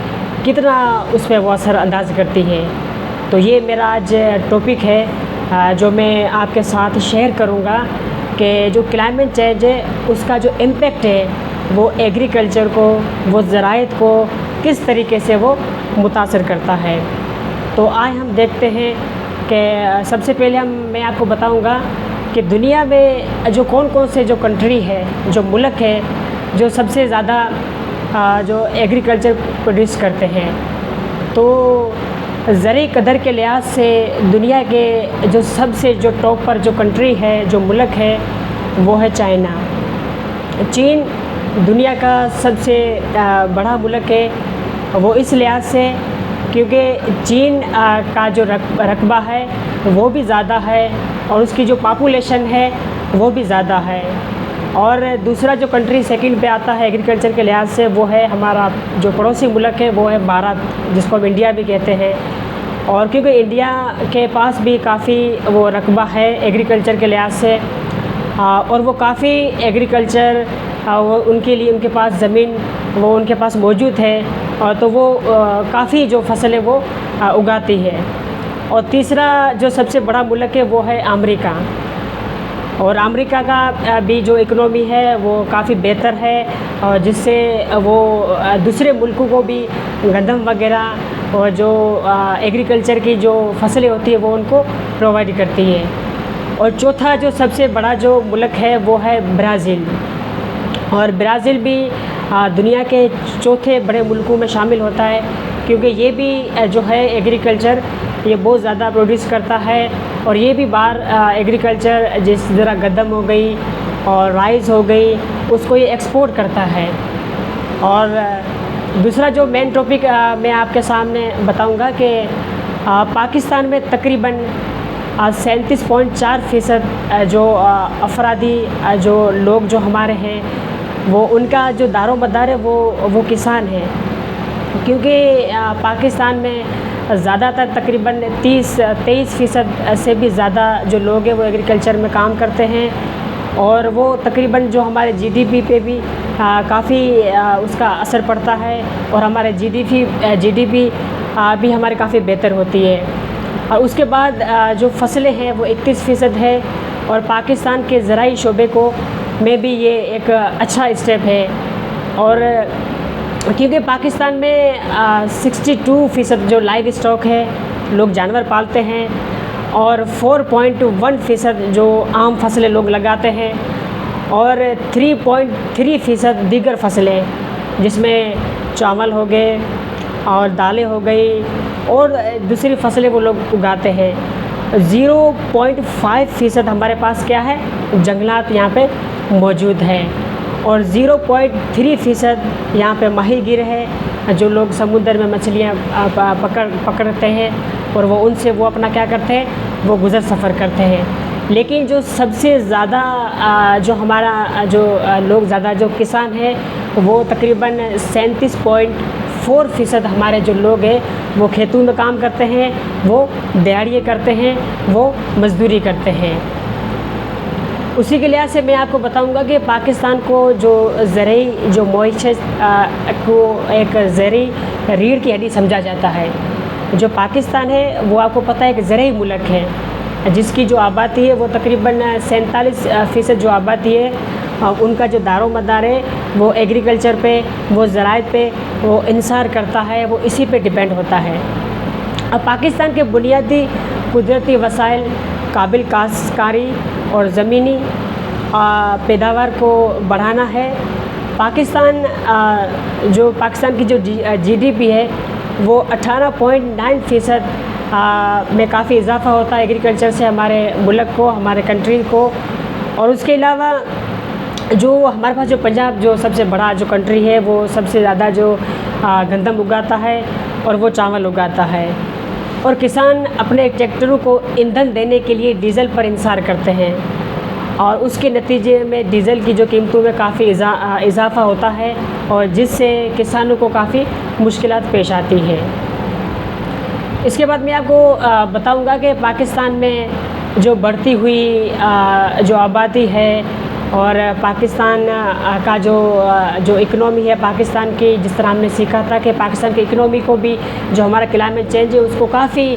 کتنا اس پہ وہ اثر انداز کرتی ہے، تو یہ میرا آج ٹاپک ہے جو میں آپ کے ساتھ شیئر کروں گا کہ جو کلائمیٹ چینج ہے اس کا جو امپیکٹ ہے وہ ایگریکلچر کو، وہ زراعت کو کس طریقے سے وہ متاثر کرتا ہے۔ تو آج ہم دیکھتے ہیں کہ سب سے پہلے میں آپ کو بتاؤں گا کہ دنیا میں جو کون کون سے جو کنٹری ہے، جو ملک ہے جو سب سے زیادہ جو ایگریکلچر پروڈیوس کرتے ہیں۔ تو زرعی قدر کے لحاظ سے دنیا کے جو سب سے جو ٹاپ پر جو کنٹری ہے، جو ملک ہے، وہ ہے چائنا۔ چین دنیا کا سب سے بڑا ملک ہے، وہ اس لحاظ سے کیونکہ چین کا جو رقبہ ہے وہ بھی زیادہ ہے، اور اس کی جو پاپولیشن ہے وہ بھی زیادہ ہے۔ اور دوسرا جو کنٹری سیکنڈ پہ آتا ہے ایگریکلچر کے لحاظ سے وہ ہے ہمارا جو پڑوسی ملک ہے، وہ ہے بھارت، جس کو ہم انڈیا بھی کہتے ہیں۔ اور کیونکہ انڈیا کے پاس بھی کافی وہ رقبہ ہے ایگریکلچر کے لحاظ سے، اور وہ کافی ایگریکلچر وہ ان کے لیے ان کے پاس زمین وہ ان کے پاس موجود ہے، اور تو وہ کافی جو فصلیں وہ اگاتی ہے۔ اور تیسرا جو سب سے بڑا ملک ہے وہ ہے امریکہ، اور امریکہ کا بھی جو اکنومی ہے وہ کافی بہتر ہے، اور جس سے وہ دوسرے ملکوں کو بھی گندم وغیرہ اور جو ایگریکلچر کی جو فصلیں ہوتی ہیں وہ ان کو پرووائڈ کرتی ہے۔ اور چوتھا جو سب سے بڑا جو ملک ہے وہ ہے برازیل، اور برازیل بھی دنیا کے چوتھے بڑے ملکوں میں شامل ہوتا ہے، کیونکہ یہ بھی جو ہے ایگریکلچر یہ بہت زیادہ پروڈیوس کرتا ہے، اور یہ بھی باہر ایگریکلچر جس طرح گندم ہو گئی اور رائس ہو گئی اس کو یہ ایکسپورٹ کرتا ہے۔ اور دوسرا جو مین ٹاپک میں آپ کے سامنے بتاؤں گا کہ پاکستان میں تقریباً 37.4% جو افرادی جو لوگ جو ہمارے ہیں وہ ان کا جو دار و مدار ہے وہ کسان ہیں، کیونکہ پاکستان میں زیادہ تر تقریباً 23% سے بھی زیادہ جو لوگ ہیں وہ ایگریکلچر میں کام کرتے ہیں، اور وہ تقریباً جو ہمارے جی ڈی پی پہ بھی کافی اس کا اثر پڑتا ہے، اور ہمارے جی ڈی پی بھی ہمارے کافی بہتر ہوتی ہے۔ اور اس کے بعد جو فصلیں ہیں وہ 31% ہے، اور پاکستان کے زرعی شعبے کو میں بھی یہ ایک اچھا اسٹیپ ہے۔ اور کیونکہ پاکستان میں 62% جو لائیو اسٹاک ہے، لوگ جانور پالتے ہیں، اور 4.1% جو عام فصلیں لوگ لگاتے ہیں، اور 3.3% دیگر فصلیں جس میں چاول ہو گئے اور دالیں ہو گئی اور دوسری فصلیں وہ لوگ اگاتے ہیں۔ 0.5% ہمارے پاس کیا ہے، جنگلات یہاں پہ موجود ہے، اور 0.3% یہاں پہ ماہی گیر ہے، جو لوگ سمندر میں مچھلیاں پکڑتے ہیں، اور وہ ان سے وہ اپنا کیا کرتے ہیں، وہ گزر سفر کرتے ہیں۔ لیکن جو سب سے زیادہ جو ہمارا جو لوگ زیادہ جو کسان ہیں وہ تقریباً 37.4% ہمارے جو لوگ ہیں وہ کھیتوں میں کام کرتے ہیں، وہ دیہڑیے کرتے ہیں، وہ مزدوری کرتے ہیں۔ اسی کے لحاظ سے میں آپ کو بتاؤں گا کہ پاکستان کو جو زرعی جو معیشت کو ایک زرعی ریڑھ کی ہڈی سمجھا جاتا ہے۔ جو پاکستان ہے وہ آپ کو پتہ ہے ایک زرعی ملک ہے، جس کی جو آبادی ہے وہ تقریباً 47% جو آبادی ہے ان کا جو دار و مدار ہے وہ ایگریکلچر پہ، وہ زراعت پہ وہ انحصار کرتا ہے، وہ اسی پہ ڈیپینڈ ہوتا ہے۔ اب پاکستان کے بنیادی قدرتی وسائل قابل کاشتکاری اور زمینی پیداوار کو بڑھانا ہے۔ پاکستان کی جو جی ڈی پی ہے وہ 18.9% میں کافی اضافہ ہوتا ہے ایگریکلچر سے ہمارے ملک کو، ہمارے کنٹری کو۔ اور اس کے علاوہ جو ہمارے پاس جو پنجاب جو سب سے بڑا جو کنٹری ہے وہ سب سے زیادہ جو گندم اگاتا ہے اور وہ چاول اگاتا ہے، اور کسان اپنے ٹریکٹروں کو ایندھن دینے کے لیے ڈیزل پر انحصار کرتے ہیں، اور اس کے نتیجے میں ڈیزل کی جو قیمتوں میں کافی اضافہ ہوتا ہے، اور جس سے کسانوں کو کافی مشکلات پیش آتی ہے۔ اس کے بعد میں آپ کو بتاؤں گا کہ پاکستان میں جو بڑھتی ہوئی جو آبادی ہے اور پاکستان کا جو اکنامی ہے پاکستان کی، جس طرح ہم نے سیکھا تھا کہ پاکستان کی اکنامی کو بھی جو ہمارا کلائمیٹ چینج ہے اس کو کافی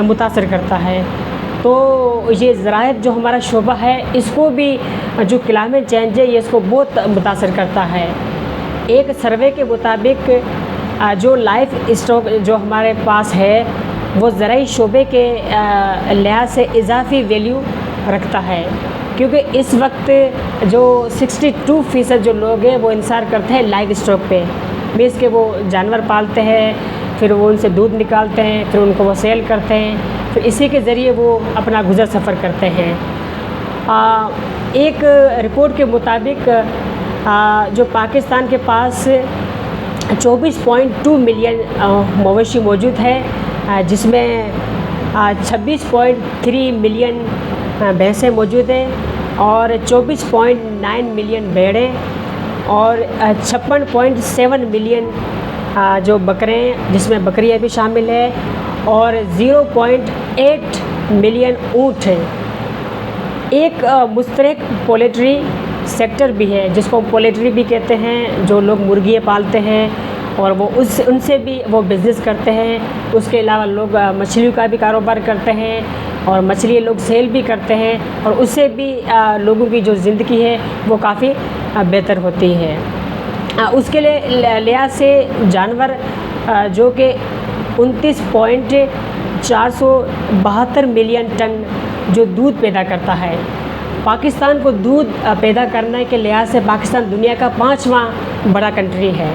متاثر کرتا ہے، تو یہ زراعت جو ہمارا شعبہ ہے اس کو بھی جو کلائمیٹ چینج ہے یہ اس کو بہت متاثر کرتا ہے۔ ایک سروے کے مطابق جو لائف اسٹاک جو ہمارے پاس ہے وہ زرعی شعبے کے لحاظ سے اضافی ویلیو رکھتا ہے، کیونکہ اس وقت جو 62% جو لوگ ہیں وہ انحصار کرتے ہیں لائف اسٹاک پہ، بیس کے وہ جانور پالتے ہیں، پھر وہ ان سے دودھ نکالتے ہیں، پھر ان کو وہ سیل کرتے ہیں، پھر اسی کے ذریعے وہ اپنا گزر سفر کرتے ہیں۔ ایک رپورٹ کے مطابق جو پاکستان کے پاس 24.2 ملین مویشی موجود ہے، جس میں 26.3 ملین بھینسیں موجود ہیں اور 24.9 ملین بھیڑیں اور 56.7 ملین جو بکرے ہیں، جس میں بکریاں بھی شامل ہیں، اور 0.8 ملین اونٹ ہیں۔ ایک مشترک پولیٹری سیکٹر بھی ہے جس کو پولیٹری بھی کہتے ہیں، جو لوگ مرغیاں پالتے ہیں اور وہ ان سے بھی وہ بزنس کرتے ہیں۔ اس کے علاوہ لوگ مچھلیوں کا بھی کاروبار کرتے ہیں اور مچھلی لوگ سیل بھی کرتے ہیں، اور اس سے بھی لوگوں کی جو زندگی ہے وہ کافی بہتر ہوتی ہے۔ اس کے لحاظ سے جانور جو کہ 29.472 ملین ٹن جو دودھ پیدا کرتا ہے، پاکستان کو دودھ پیدا کرنے کے لحاظ سے پاکستان دنیا کا 5واں بڑا کنٹری ہے،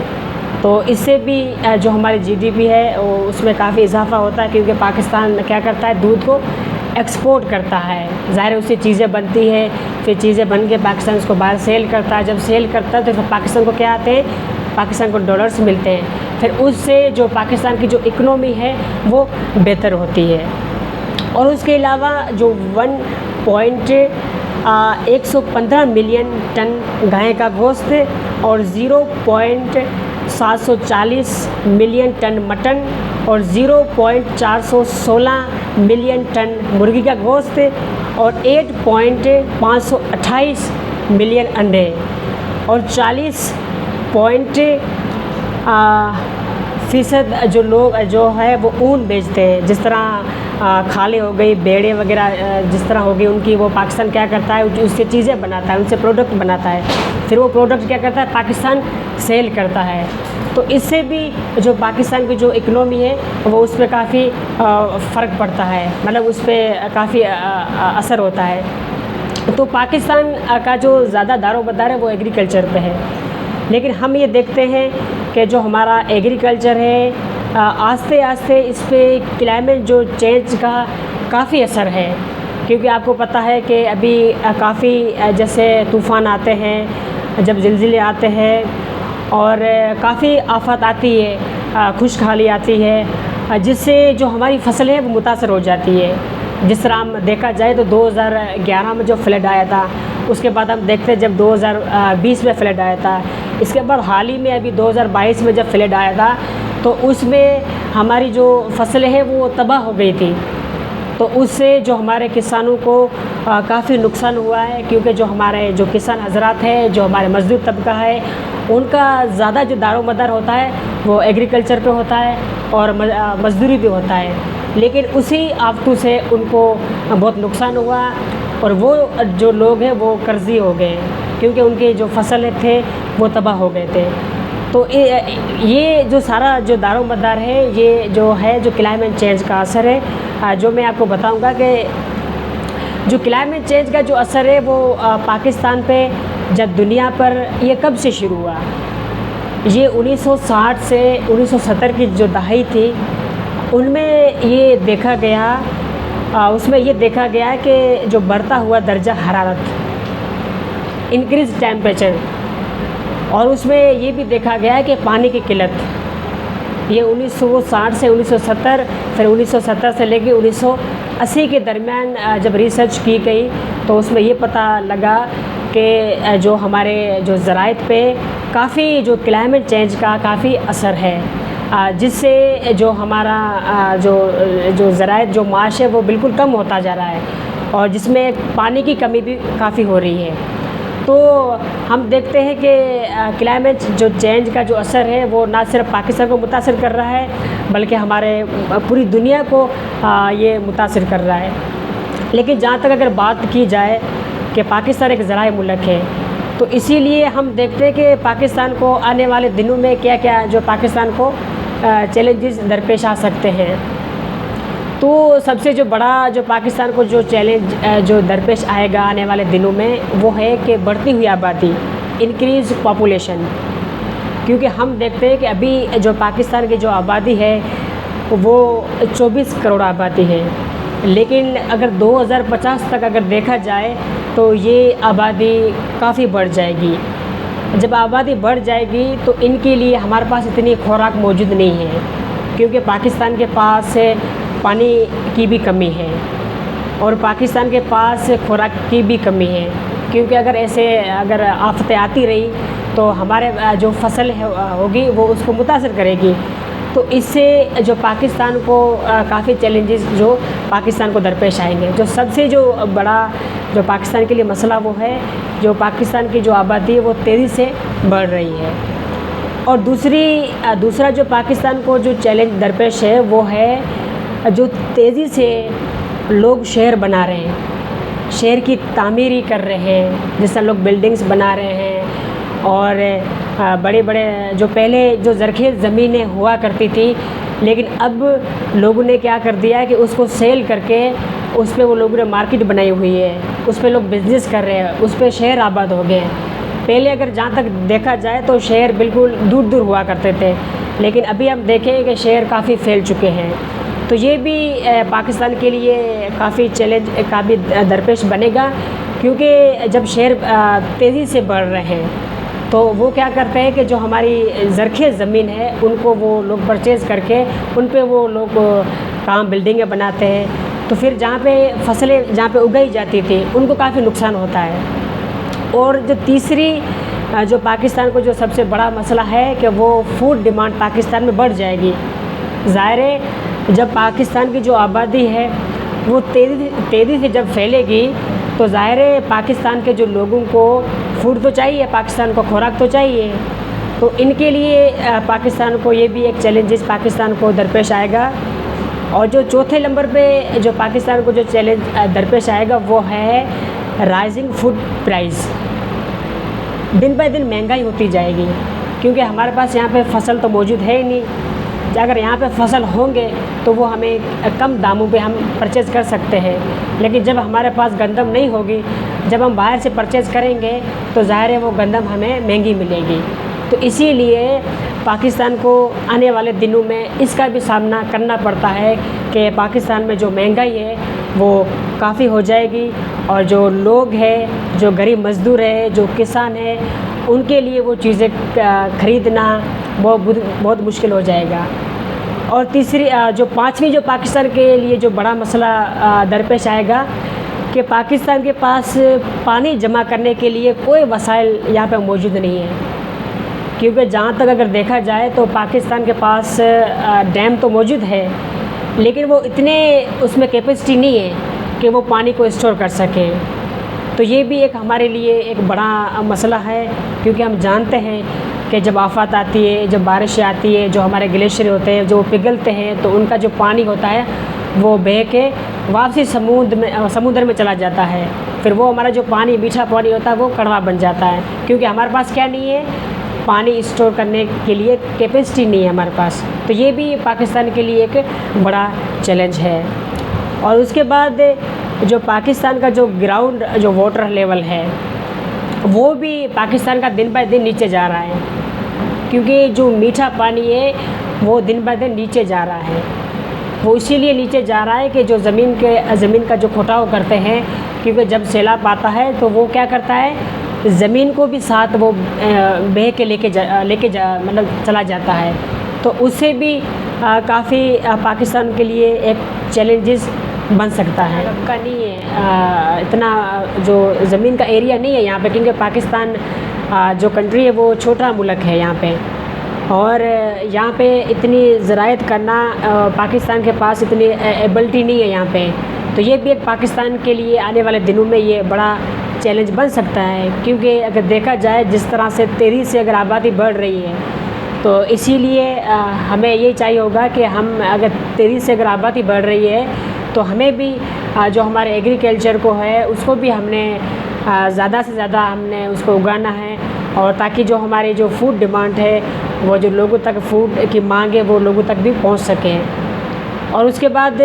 تو اس سے بھی جو ہماری جی ڈی پی ہے اس میں کافی اضافہ ہوتا ہے، کیونکہ پاکستان کیا کرتا ہے دودھ کو ایکسپورٹ کرتا ہے، ظاہر اس سے چیزیں بنتی ہے، پھر چیزیں بن کے پاکستان اس کو باہر سیل کرتا ہے، جب سیل کرتا ہے تو پھر پاکستان کو کیا آتے ہیں، پاکستان کو ڈالرز ملتے ہیں، پھر اس سے جو پاکستان کی جو اکنامی ہے وہ بہتر ہوتی ہے۔ اور اس کے علاوہ جو 115 ملین ٹن گائے کا گوشت اور 0.740 ملین ٹن مٹن اور 0.416 ملین ٹن مرغی کا گوشت اور 8.528 ملین انڈے اور 40% جو لوگ جو ہے وہ اون بیچتے ہیں، جس طرح کھالیں ہو گئی، بیڑے وغیرہ جس طرح ہو گئی ان کی، وہ پاکستان کیا کرتا ہے اس سے چیزیں بناتا ہے، ان سے پروڈکٹ بناتا ہے، پھر وہ پروڈکٹ کیا کرتا ہے پاکستان سیل کرتا ہے، تو اس سے بھی جو پاکستان کی جو اکنامی ہے وہ اس پہ کافی فرق پڑتا ہے، مطلب اس پہ کافی اثر ہوتا ہے۔ تو پاکستان کا جو زیادہ دار و مدار ہے وہ ایگریکلچر پہ ہے، لیکن ہم یہ دیکھتے ہیں کہ جو ہمارا ایگریکلچر ہے آہستہ آہستہ اس پہ کلائمیٹ جو چینج کا کافی اثر ہے، کیونکہ آپ کو پتہ ہے کہ ابھی کافی جیسے طوفان آتے ہیں، جب زلزلے آتے ہیں اور کافی آفات آتی ہے، خشک حالی آتی ہے، جس سے جو ہماری فصل ہے وہ متاثر ہو جاتی ہے۔ جس طرح ہم دیکھا جائے تو 2011 میں جو فلڈ آیا تھا، اس کے بعد ہم دیکھتے ہیں جب 2020 میں فلڈ آیا تھا، اس کے بعد حال ہی میں ابھی 2022 میں جب فلڈ آیا تھا تو اس میں ہماری جو فصلیں ہیں وہ تباہ ہو گئی تھی. تو اس سے جو ہمارے کسانوں کو کافی نقصان ہوا ہے، کیونکہ جو ہمارے جو کسان حضرات ہیں، جو ہمارے مزدور طبقہ ہے، ان کا زیادہ جو دار و مدار ہوتا ہے وہ ایگریکلچر پہ ہوتا ہے اور مزدوری بھی ہوتا ہے. لیکن اسی آفتوں سے ان کو بہت نقصان ہوا اور وہ جو لوگ ہیں وہ قرضی ہو گئے کیونکہ ان کے جو فصلیں تھے وہ تباہ ہو گئے تھے. تو یہ جو سارا جو دار و مدار ہے یہ جو ہے جو کلائمیٹ چینج کا اثر ہے. جو میں آپ کو بتاؤں گا کہ جو کلائمیٹ چینج کا جو اثر ہے وہ پاکستان پہ جب دنیا پر یہ کب سے شروع ہوا؟ یہ 1960 سے 1970 کی جو دہائی تھی ان میں یہ دیکھا گیا، اس میں یہ دیکھا گیا کہ جو بڑھتا ہوا درجہ حرارت، انکریز ٹیمپریچر، اور اس میں یہ بھی دیکھا گیا کہ پانی کی قلت. یہ 1960 سے 1970، پھر 1970 سے لے کے 1980 کے درمیان جب ریسرچ کی گئی تو اس میں یہ پتہ لگا کہ جو ہمارے جو زراعت پہ کافی جو کلائمیٹ چینج کا کافی اثر ہے، جس سے جو ہمارا جو زراعت جو معاش ہے وہ بالکل کم ہوتا جا رہا ہے اور جس میں پانی کی کمی بھی کافی ہو رہی ہے. تو ہم دیکھتے ہیں کہ کلائمیٹ جو چینج کا جو اثر ہے وہ نہ صرف پاکستان کو متاثر کر رہا ہے بلکہ ہمارے پوری دنیا کو یہ متاثر کر رہا ہے. لیکن جہاں تک اگر بات کی جائے کہ پاکستان ایک زرعی ملک ہے تو اسی لیے ہم دیکھتے ہیں کہ پاکستان کو آنے والے دنوں میں کیا کیا جو پاکستان کو چیلنجز درپیش آ سکتے ہیں. تو سب سے جو بڑا جو پاکستان کو جو چیلنج جو درپیش آئے گا آنے والے دنوں میں وہ ہے کہ بڑھتی ہوئی آبادی، انکریز پاپولیشن. کیونکہ ہم دیکھتے ہیں کہ ابھی جو پاکستان کی جو آبادی ہے وہ 24 کروڑ آبادی ہے، لیکن اگر 2050 تک اگر دیکھا جائے تو یہ آبادی کافی بڑھ جائے گی. جب آبادی بڑھ جائے گی تو ان کے لیے ہمارے پاس اتنی خوراک موجود نہیں ہے کیونکہ پاکستان کے پاس پانی کی بھی کمی ہے اور پاکستان کے پاس خوراک کی بھی کمی ہے. کیونکہ اگر آفتیں آتی رہی تو ہمارے جو فصل ہوگی وہ اس کو متاثر کرے گی. تو اس سے جو پاکستان کو کافی چیلنجز جو پاکستان کو درپیش آئیں گے. جو سب سے جو بڑا جو پاکستان کے لیے مسئلہ وہ ہے جو پاکستان کی جو آبادی ہے وہ تیزی سے بڑھ رہی ہے. اور دوسرا جو پاکستان کو جو چیلنج درپیش ہے وہ ہے جو تیزی سے لوگ شہر بنا رہے ہیں، شہر کی تعمیری کر رہے ہیں، جس طرح لوگ بلڈنگز بنا رہے ہیں اور بڑے بڑے جو پہلے جو زرخیز زمینیں ہوا کرتی تھی لیکن اب لوگوں نے کیا کر دیا ہے کہ اس کو سیل کر کے اس پہ وہ لوگوں نے مارکیٹ بنائی ہوئی ہے، اس پہ لوگ بزنس کر رہے ہیں، اس پہ شہر آباد ہو گئے ہیں. پہلے اگر جہاں تک دیکھا جائے تو شہر بالکل دور دور ہوا کرتے تھے لیکن ابھی ہم دیکھیں کہ شہر کافی پھیل چکے ہیں. تو یہ بھی پاکستان کے لیے کافی چیلنج کافی درپیش بنے گا کیونکہ جب شہر تیزی سے بڑھ رہے ہیں تو وہ کیا کرتے ہیں کہ جو ہماری زرخیز زمین ہے ان کو وہ لوگ پرچیز کر کے ان پہ وہ لوگ بلڈنگیں بناتے ہیں. تو پھر جہاں پہ فصلیں جہاں پہ اگائی جاتی تھی ان کو کافی نقصان ہوتا ہے. اور جو تیسری جو پاکستان کو جو سب سے بڑا مسئلہ ہے کہ وہ فوڈ ڈیمانڈ پاکستان میں بڑھ جائے گی. ظاہر ہے جب پاکستان کی جو آبادی ہے وہ تیزی سے جب پھیلے گی تو ظاہر ہے پاکستان کے جو لوگوں کو فوڈ تو چاہیے، پاکستان کو خوراک تو چاہیے. تو ان کے لیے پاکستان کو یہ بھی ایک چیلنجز پاکستان کو درپیش آئے گا. اور جو چوتھے نمبر پہ جو پاکستان کو جو چیلنج درپیش آئے گا وہ ہے رائزنگ فوڈ پرائز. دن بہ دن مہنگائی ہوتی جائے گی کیونکہ ہمارے پاس یہاں پہ فصل تو موجود ہے ہی نہیں. اگر یہاں پہ فصل ہوں گے تو وہ ہمیں کم داموں پہ ہم پرچیز کر سکتے ہیں، لیکن جب ہمارے پاس گندم نہیں ہوگی، جب ہم باہر سے پرچیز کریں گے تو ظاہر ہے وہ گندم ہمیں مہنگی ملے گی. تو اسی لیے پاکستان کو آنے والے دنوں میں اس کا بھی سامنا کرنا پڑتا ہے کہ پاکستان میں جو مہنگائی ہے وہ کافی ہو جائے گی اور جو لوگ ہیں، جو غریب مزدور ہے، جو کسان ہے، ان کے لیے وہ چیزیں خریدنا بہت مشکل ہو جائے گا. اور تیسری جو پانچویں جو پاکستان کے لیے جو بڑا مسئلہ درپیش آئے گا کہ پاکستان کے پاس پانی جمع کرنے کے لیے کوئی وسائل یہاں پہ موجود نہیں ہے، کیونکہ جہاں تک اگر دیکھا جائے تو پاکستان کے پاس ڈیم تو موجود ہے، لیکن وہ اتنے اس میں کیپیسٹی نہیں ہے کہ وہ پانی کو اسٹور کر سکیں۔ تو یہ بھی ایک ہمارے لیے ایک بڑا مسئلہ ہے، کیونکہ ہم جانتے ہیں کہ جب آفات آتی ہے، جب بارشیں آتی ہے، جو ہمارے گلیشیئر ہوتے ہیں جو پگھلتے ہیں تو ان کا جو پانی ہوتا ہے وہ بہہ کے واپسی سمندر میں چلا جاتا ہے، پھر وہ ہمارا جو پانی میٹھا پانی ہوتا ہے وہ کڑوا بن جاتا ہے، کیونکہ ہمارے پاس کیا نہیں ہے، پانی اسٹور کرنے کے لیے کیپیسٹی نہیں ہے ہمارے پاس۔ تو یہ بھی پاکستان کے لیے ایک بڑا چیلنج ہے۔ اور اس کے بعد جو پاکستان کا جو گراؤنڈ جو واٹر لیول ہے وہ بھی پاکستان کا دن بائی دن نیچے جا رہا ہے، کیونکہ جو میٹھا پانی ہے وہ دن بائی دن نیچے جا رہا ہے۔ وہ اسی لیے نیچے جا رہا ہے کہ جو زمین کا جو کھٹاؤ کرتے ہیں، کیونکہ جب سیلاب آتا ہے تو وہ کیا کرتا ہے، زمین کو بھی ساتھ وہ بہہ کے لے کے مطلب چلا جاتا ہے، تو اس سے بھی کافی پاکستان کے لیے ایک چیلنجز بن سکتا ہے۔ کا نہیں ہے اتنا جو زمین کا ایریا نہیں ہے یہاں پہ، کیونکہ پاکستان جو کنٹری ہے وہ چھوٹا ملک ہے یہاں پہ، اور یہاں پہ اتنی زراعت کرنا پاکستان کے پاس اتنی ایبلٹی نہیں ہے یہاں پہ، تو یہ بھی ایک پاکستان کے لیے آنے والے دنوں میں یہ بڑا چیلنج بن سکتا ہے، کیونکہ اگر دیکھا جائے جس طرح سے تیزی سے اگر آبادی بڑھ رہی ہے تو اسی لیے ہمیں یہ چاہیے ہوگا کہ ہم اگر تیزی سے اگر آبادی بڑھ رہی ہے تو ہمیں بھی جو ہمارے ایگریکلچر کو ہے اس کو بھی ہم نے زیادہ سے زیادہ ہم نے اس کو اگانا ہے، اور تاکہ جو ہماری جو فوڈ ڈیمانڈ ہے وہ جو لوگوں تک فوڈ کی مانگ ہے وہ لوگوں تک بھی پہنچ سکے۔ اور اس کے بعد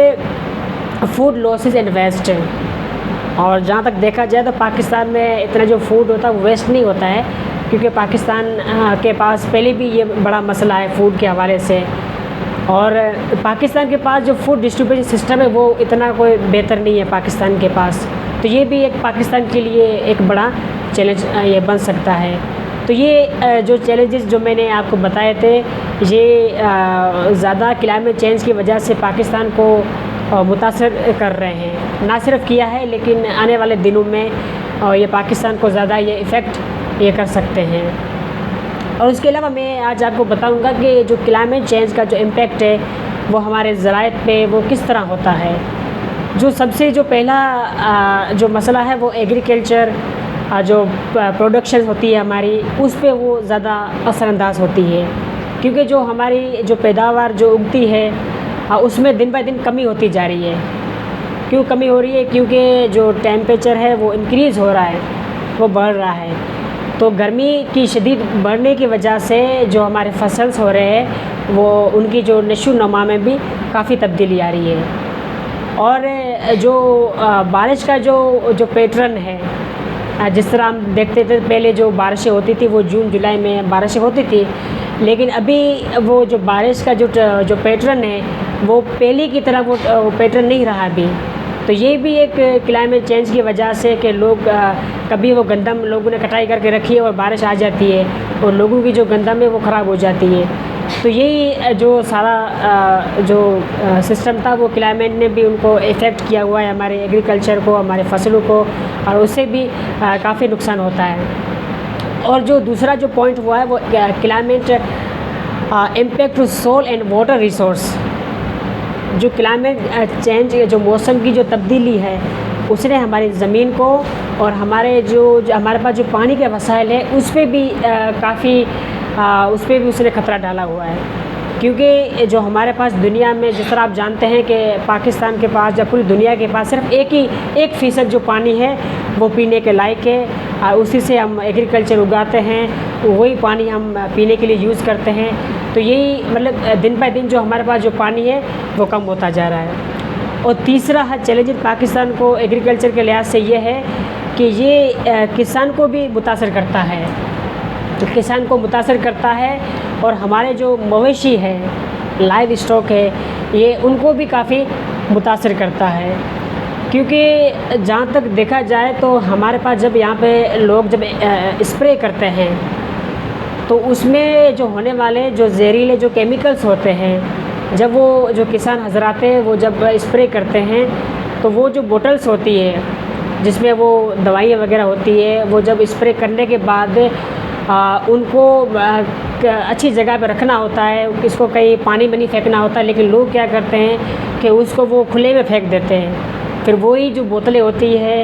فوڈ لاسز اینڈ ویسٹ، اور جہاں تک دیکھا جائے تو پاکستان میں اتنا جو فوڈ ہوتا ہے وہ ویسٹ نہیں ہوتا ہے، کیونکہ پاکستان کے پاس پہلے بھی یہ بڑا مسئلہ ہے فوڈ کے حوالے سے، اور پاکستان کے پاس جو فوڈ ڈسٹریبیوشن سسٹم ہے وہ اتنا کوئی بہتر نہیں ہے پاکستان کے پاس، تو یہ بھی ایک پاکستان کے لیے ایک بڑا چیلنج یہ بن سکتا ہے۔ تو یہ جو چیلنجز جو میں نے آپ کو بتائے تھے یہ زیادہ کلائمیٹ چینج کی وجہ سے پاکستان کو متاثر کر رہے ہیں، نہ صرف کیا ہے لیکن آنے والے دنوں میں یہ پاکستان کو زیادہ یہ ایفیکٹ یہ کر سکتے ہیں۔ اور اس کے علاوہ میں آج آپ کو بتاؤں گا کہ جو کلائمیٹ چینج کا جو امپیکٹ ہے وہ ہمارے زراعت پہ وہ کس طرح ہوتا ہے۔ جو سب سے جو پہلا جو مسئلہ ہے وہ ایگریکلچر جو پروڈکشن ہوتی ہے ہماری اس پہ وہ زیادہ اثر انداز ہوتی ہے، کیونکہ جو ہماری جو پیداوار جو اگتی ہے اس میں دن بائی دن کمی ہوتی جا رہی ہے۔ کیوں کمی ہو رہی ہے؟ کیونکہ جو ٹیمپریچر ہے وہ انکریز ہو رہا ہے، وہ بڑھ رہا ہے، تو گرمی کی شدید بڑھنے کی وجہ سے جو ہمارے فصلز ہو رہے ہیں وہ ان کی جو نشو و نما میں بھی کافی تبدیلی آ رہی ہے۔ اور جو بارش کا جو پیٹرن ہے، جس طرح ہم دیکھتے تھے پہلے جو بارشیں ہوتی تھی وہ جون جولائی میں بارشیں ہوتی تھی، لیکن ابھی وہ جو بارش کا جو پیٹرن ہے وہ پہلے کی طرح وہ پیٹرن نہیں رہا ابھی۔ تو یہ بھی ایک کلائمیٹ چینج کی وجہ سے کہ لوگ کبھی وہ گندم لوگوں نے کٹائی کر کے رکھی ہے اور بارش آ جاتی ہے اور لوگوں کی جو گندم ہے وہ خراب ہو جاتی ہے، تو یہی جو سارا جو سسٹم تھا وہ کلائمیٹ نے بھی ان کو افیکٹ کیا ہوا ہے، ہمارے ایگریکلچر کو، ہمارے فصلوں کو، اور اس سے بھی کافی نقصان ہوتا ہے۔ اور جو دوسرا جو پوائنٹ ہوا ہے وہ climate impact civil and water resource. جو کلائمیٹ چینج جو موسم کی جو تبدیلی ہے اس نے ہماری زمین کو اور ہمارے جو ہمارے پاس جو پانی کے وسائل ہیں اس پہ بھی کافی اس پہ بھی اس نے خطرہ ڈالا ہوا ہے، کیونکہ جو ہمارے پاس دنیا میں جس طرح آپ جانتے ہیں کہ پاکستان کے پاس یا پوری دنیا کے پاس صرف 1% جو پانی ہے وہ پینے کے لائق ہے، اسی سے ہم ایگریکلچر اگاتے ہیں، وہی پانی ہم پینے کے لیے یوز کرتے ہیں، تو یہی مطلب دن بائی دن جو ہمارے پاس جو پانی ہے وہ کم ہوتا جا رہا ہے۔ اور تیسرا چیلنج پاکستان کو ایگریکلچر کے لحاظ سے یہ ہے کہ یہ کسان کو بھی متاثر کرتا ہے، کسان کو متاثر کرتا ہے، اور ہمارے جو مویشی ہے، لائیو اسٹاک ہے، یہ ان کو بھی کافی متاثر کرتا ہے، کیونکہ جہاں تک دیکھا جائے تو ہمارے پاس جب یہاں پہ لوگ جب اسپرے کرتے ہیں تو اس میں جو ہونے والے جو زہریلے جو کیمیکلز ہوتے ہیں جب وہ جو کسان حضرات ہیں وہ جب اسپرے کرتے ہیں تو وہ جو بوٹلس ہوتی ہے جس میں وہ دوائیاں وغیرہ ہوتی ہے، وہ جب اسپرے کرنے کے بعد ان کو اچھی جگہ پہ رکھنا ہوتا ہے، اس کو کہیں پانی میں نہیں پھینکنا ہوتا، لیکن لوگ کیا کرتے ہیں کہ اس کو وہ کھلے میں پھینک دیتے ہیں. پھر وہی جو بوتلیں ہوتی ہے،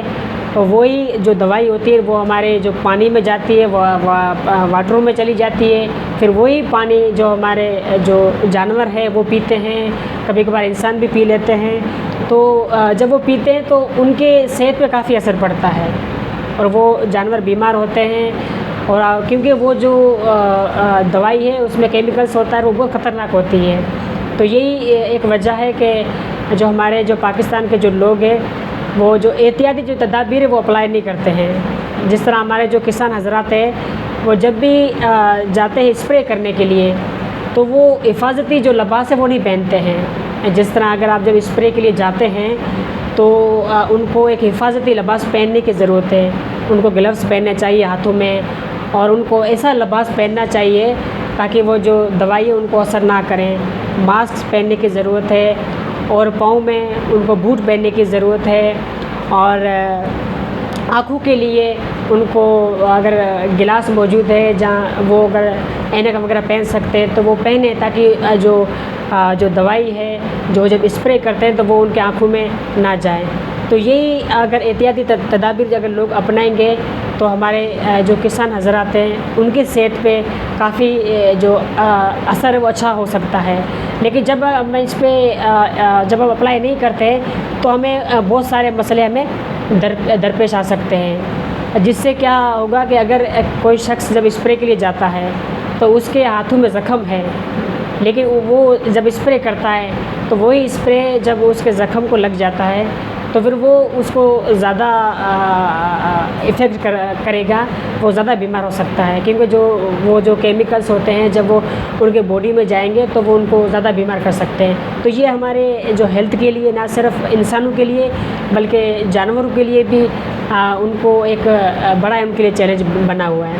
وہی جو دوائی ہوتی ہے وہ ہمارے جو پانی میں جاتی ہے، واٹروں میں چلی جاتی ہے. پھر وہی پانی جو ہمارے جو جانور ہے وہ پیتے ہیں، کبھی کبھار انسان بھی پی لیتے ہیں. تو جب وہ پیتے ہیں تو ان کے صحت پہ کافی اثر پڑتا ہے اور وہ جانور بیمار ہوتے ہیں. اور کیونکہ وہ جو دوائی ہے اس میں کیمیکلس ہوتا ہے، وہ بہت خطرناک ہوتی ہے. تو یہی ایک وجہ ہے کہ جو ہمارے جو پاکستان کے جو لوگ ہیں وہ جو احتیاطی جو تدابیر ہے وہ اپلائی نہیں کرتے ہیں. جس طرح ہمارے جو کسان حضرات ہیں وہ جب بھی جاتے ہیں اسپرے کرنے کے لیے تو وہ حفاظتی جو لباس ہے وہ نہیں پہنتے ہیں. جس طرح اگر آپ جب اسپرے کے لیے جاتے ہیں تو ان کو ایک حفاظتی لباس پہننے کی ضرورت ہے. ان کو گلوز پہننے چاہیے ہاتھوں میں، اور ان کو ایسا لباس پہننا چاہیے تاکہ وہ جو دوائی ہے ان کو اثر نہ کریں. ماسک پہننے کی ضرورت ہے، اور پاؤں میں ان کو بوٹ پہننے کی ضرورت ہے. اور آنکھوں کے لیے ان کو اگر گلاس موجود ہے جہاں وہ اگر اینک وغیرہ پہن سکتے ہیں تو وہ پہنیں، تاکہ جو دوائی ہے جو جب اسپرے کرتے ہیں تو وہ ان کے آنکھوں میں نہ جائے. تو یہی اگر احتیاطی تدابیر اگر لوگ اپنائیں گے تو ہمارے جو کسان حضرات ہیں ان کی صحت پہ کافی جو اثر ہے وہ اچھا ہو سکتا ہے. لیکن جب ہم اس پہ جب ہم اپلائی نہیں کرتے تو ہمیں بہت سارے مسئلے ہمیں درپیش آ سکتے ہیں. جس سے کیا ہوگا کہ اگر کوئی شخص جب اسپرے کے لیے جاتا ہے تو اس کے ہاتھوں میں زخم ہے، لیکن وہ جب اسپرے کرتا ہے تو وہی اسپرے جب اس کے زخم کو لگ جاتا ہے تو پھر وہ اس کو زیادہ افیکٹ کرے گا، وہ زیادہ بیمار ہو سکتا ہے. کیونکہ وہ جو کیمیکلس ہوتے ہیں جب وہ ان کے باڈی میں جائیں گے تو وہ ان کو زیادہ بیمار کر سکتے ہیں. تو یہ ہمارے جو ہیلتھ کے لیے نہ صرف انسانوں کے لیے بلکہ جانوروں کے لیے بھی ان کو ایک بڑا ان کے لیے چیلنج بنا ہوا ہے.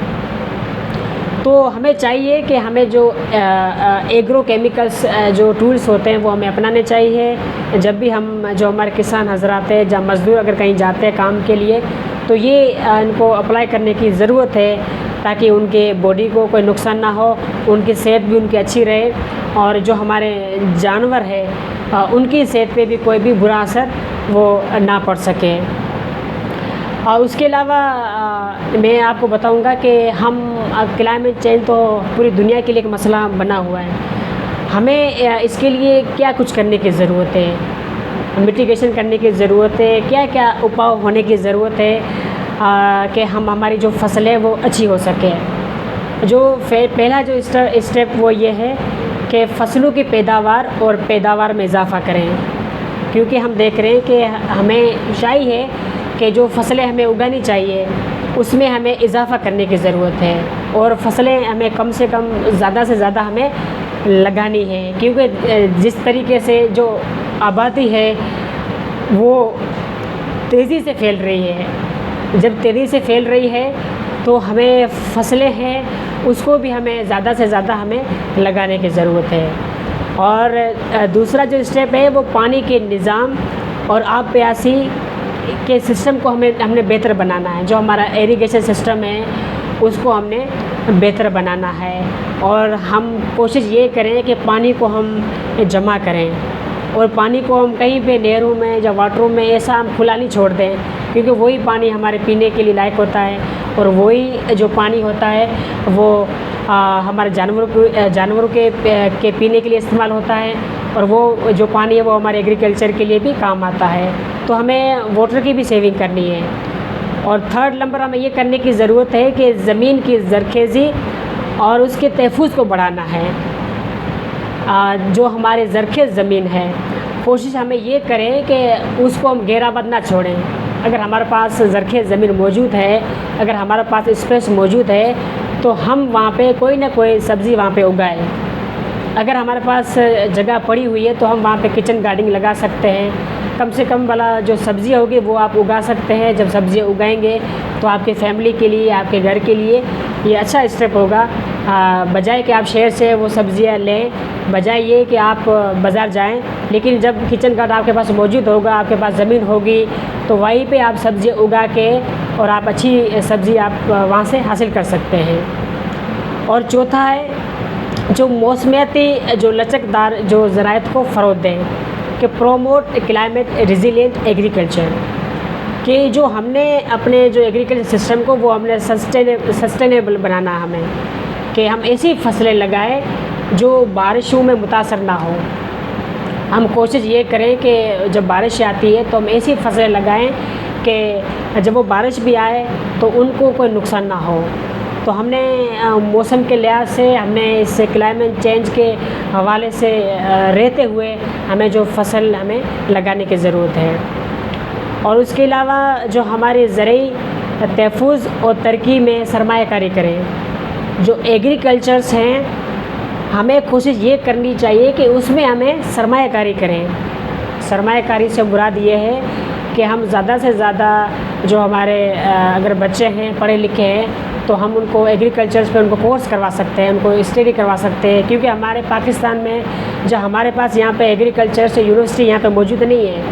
تو ہمیں چاہیے کہ ہمیں جو ایگرو کیمیکلس جو ٹولس ہوتے ہیں وہ ہمیں اپنانے چاہیے. جب بھی جو ہمارے کسان حضرات ہیں جب مزدور اگر کہیں جاتے ہیں کام کے لیے تو یہ ان کو اپلائی کرنے کی ضرورت ہے تاکہ ان کے باڈی کو کوئی نقصان نہ ہو، ان کی صحت بھی ان کی اچھی رہے، اور جو ہمارے جانور ہے ان کی صحت پہ بھی کوئی بھی برا اثر وہ نہ پڑ سکے. اور اس کے علاوہ میں آپ کو بتاؤں گا کہ کلائمیٹ چینج تو پوری دنیا کے لیے ایک مسئلہ بنا ہوا ہے. ہمیں اس کے لیے کیا کچھ کرنے کی ضرورت ہے، میٹیگیشن کرنے کی ضرورت ہے، کیا کیا اپاؤ ہونے کی ضرورت ہے کہ ہماری جو فصل ہے وہ اچھی ہو سکے. جو پہلا جو اسٹیپ وہ یہ ہے کہ فصلوں کی پیداوار میں اضافہ کریں. کیونکہ ہم دیکھ رہے ہیں کہ ہمیں شائع ہے کہ جو فصلیں ہمیں اگانی چاہیے اس میں ہمیں اضافہ کرنے کی ضرورت ہے، اور فصلیں ہمیں کم سے کم زیادہ سے زیادہ ہمیں لگانی ہے. کیونکہ جس طریقے سے جو آبادی ہے وہ تیزی سے پھیل رہی ہے، جب تیزی سے پھیل رہی ہے تو ہمیں فصلیں ہیں اس کو بھی ہمیں زیادہ سے زیادہ ہمیں لگانے کی ضرورت ہے. اور دوسرا جو اسٹیپ ہے وہ پانی کے نظام اور آب پیاسی کے سسٹم کو ہم نے بہتر بنانا ہے. جو ہمارا ایریگیشن سسٹم ہے اس کو ہم نے بہتر بنانا ہے، اور ہم کوشش یہ کریں کہ پانی کو ہم جمع کریں، اور پانی کو ہم کہیں پہ نہروں میں یا واٹروں میں ایسا ہم کھلا نہیں چھوڑ دیں. کیونکہ وہی پانی ہمارے پینے کے لیے لائق ہوتا ہے، اور وہی جو پانی ہوتا ہے وہ ہمارے جانوروں کے پینے کے لیے استعمال ہوتا ہے، اور وہ جو پانی ہے وہ ہمارے ایگریکلچر کے لیے بھی کام آتا ہے. تو ہمیں واٹر کی بھی سیونگ کرنی ہے. اور تھرڈ نمبر ہمیں یہ کرنے کی ضرورت ہے کہ زمین کی زرخیزی اور اس کے تحفظ کو بڑھانا ہے. جو ہمارے زرخیز زمین ہے کوشش ہمیں یہ کریں کہ اس کو ہم گھیرا بند نہ چھوڑیں. اگر ہمارے پاس زرخیز زمین موجود ہے، اگر ہمارے پاس اسپیس موجود ہے تو ہم وہاں پہ کوئی نہ کوئی سبزی وہاں پہ اگائیں. اگر ہمارے پاس جگہ پڑی ہوئی ہے تو ہم وہاں پہ کچن گارڈنگ لگا سکتے ہیں. کم سے کم والا جو سبزی ہوگی وہ آپ اگا سکتے ہیں. جب سبزیاں اگائیں گے تو آپ کے فیملی کے لیے، آپ کے گھر کے لیے یہ اچھا اسٹیپ ہوگا بجائے کہ آپ شہر سے وہ سبزیاں لیں، بجائے یہ کہ آپ بازار جائیں، لیکن جب کچن گارڈن آپ کے پاس موجود ہوگا، آپ کے پاس زمین ہوگی، تو وہیں پہ آپ سبزی اگا کے اور آپ اچھی سبزی آپ وہاں سے حاصل کر سکتے ہیں۔ اور چوتھا ہے جو موسمیاتی جو لچکدار جو زراعت کو فروغ دیں، کہ پروموٹ کلائمیٹ ریزیلینٹ ایگریکلچر، کہ جو ہم نے اپنے جو ایگریکلچر سسٹم کو وہ ہم نے سسٹینیبل بنانا ہے ہمیں، کہ ہم ایسی فصلیں لگائیں جو بارشوں میں متاثر نہ ہو۔ ہم کوشش یہ کریں کہ جب بارش آتی ہے تو ہم ایسی فصلیں لگائیں کہ جب وہ بارش بھی آئے تو ان کو کوئی نقصان نہ ہو۔ تو ہم نے موسم کے لحاظ سے ہم نے اس کلائمیٹ چینج کے حوالے سے رہتے ہوئے ہمیں جو فصل ہمیں لگانے کی ضرورت ہے۔ اور اس کے علاوہ جو ہماری زرعی تحفظ اور ترقی میں سرمایہ کاری کریں، جو ایگریکلچرس ہیں ہمیں کوشش یہ کرنی چاہیے کہ اس میں ہمیں سرمایہ کاری کریں۔ سرمایہ کاری سے مراد یہ ہے کہ ہم زیادہ سے زیادہ جو ہمارے اگر بچے ہیں پڑھے لکھے ہیں تو ہم ان کو ایگریکلچرس پہ ان کو کورس کروا سکتے ہیں، ان کو اسٹڈی کروا سکتے ہیں، کیونکہ ہمارے پاکستان میں جو ہمارے پاس یہاں پہ ایگریکلچر سے یونیورسٹی یہاں پہ موجود نہیں ہے،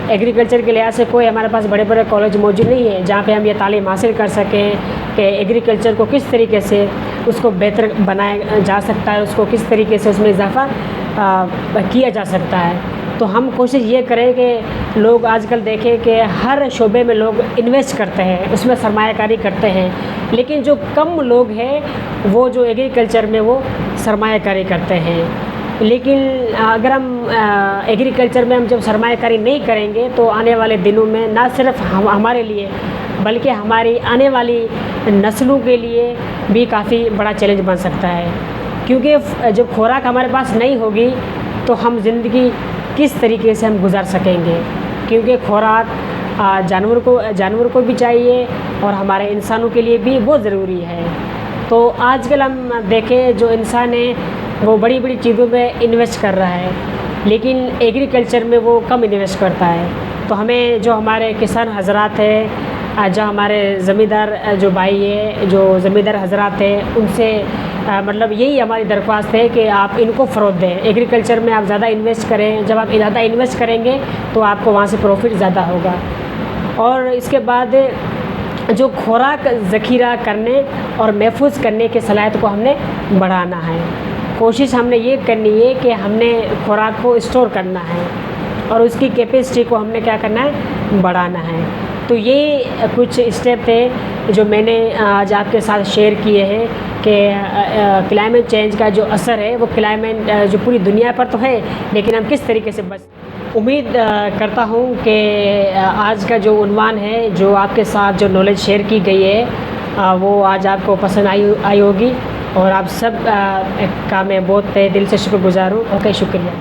ایگریکلچر کے لحاظ سے کوئی ہمارے پاس بڑے بڑے کالج موجود نہیں ہے جہاں پہ ہم یہ تعلیم حاصل کر سکیں کہ ایگریکلچر کو کس طریقے سے اس کو بہتر بنایا جا سکتا ہے، اس کو کس طریقے سے اس میں اضافہ کیا جا سکتا ہے۔ تو ہم کوشش یہ کریں کہ لوگ آج کل دیکھیں کہ ہر شعبے میں لوگ انویسٹ کرتے ہیں، اس میں سرمایہ کاری کرتے ہیں، لیکن جو کم لوگ ہیں وہ جو ایگریکلچر میں وہ سرمایہ کاری کرتے ہیں۔ لیکن اگر ہم ایگریکلچر میں ہم جب سرمایہ کاری نہیں کریں گے تو آنے والے دنوں میں نہ صرف ہمارے لیے بلکہ ہماری آنے والی نسلوں کے لیے بھی کافی بڑا چیلنج بن سکتا ہے، کیونکہ جب خوراک ہمارے پاس نہیں ہوگی تو ہم زندگی کس طریقے سے ہم گزار سکیں گے، کیونکہ خوراک جانور کو بھی چاہیے اور ہمارے انسانوں کے لیے بھی بہت ضروری ہے۔ تو آج کل ہم دیکھیں جو انسان ہے وہ بڑی بڑی چیزوں میں انویسٹ کر رہا ہے، لیکن ایگریکلچر میں وہ کم انویسٹ کرتا ہے۔ تو ہمیں جو ہمارے کسان حضرات ہیں، جو ہمارے زمیندار جو بھائی ہیں، جو زمیندار حضرات ہیں، ان سے مطلب یہی ہماری درخواست ہے کہ آپ ان کو فروغ دیں، ایگریکلچر میں آپ زیادہ انویسٹ کریں۔ جب آپ زیادہ انویسٹ کریں گے تو آپ کو وہاں سے پروفٹ زیادہ ہوگا۔ اور اس کے بعد جو خوراک ذخیرہ کرنے اور محفوظ کرنے کی صلاحیت کو ہم نے بڑھانا ہے۔ کوشش ہم نے یہ کرنی ہے کہ ہم نے خوراک کو اسٹور کرنا ہے اور اس کی کیپیسٹی کو ہم نے کیا کرنا ہے، بڑھانا ہے۔ تو یہ کچھ اسٹیپ تھے جو میں نے آج آپ کے ساتھ شیئر کیے ہیں کہ کلائمیٹ چینج کا جو اثر ہے وہ کلائمیٹ جو پوری دنیا پر تو ہے، لیکن ہم کس طریقے سے امید کرتا ہوں کہ آج کا جو عنوان ہے، جو آپ کے ساتھ جو نالج شیئر کی گئی ہے وہ آج آپ کو پسند آئی ہوگی، اور آپ سب کا میں بہت تہ دل سے شکر گزار ہوں۔ اوکے، شکریہ۔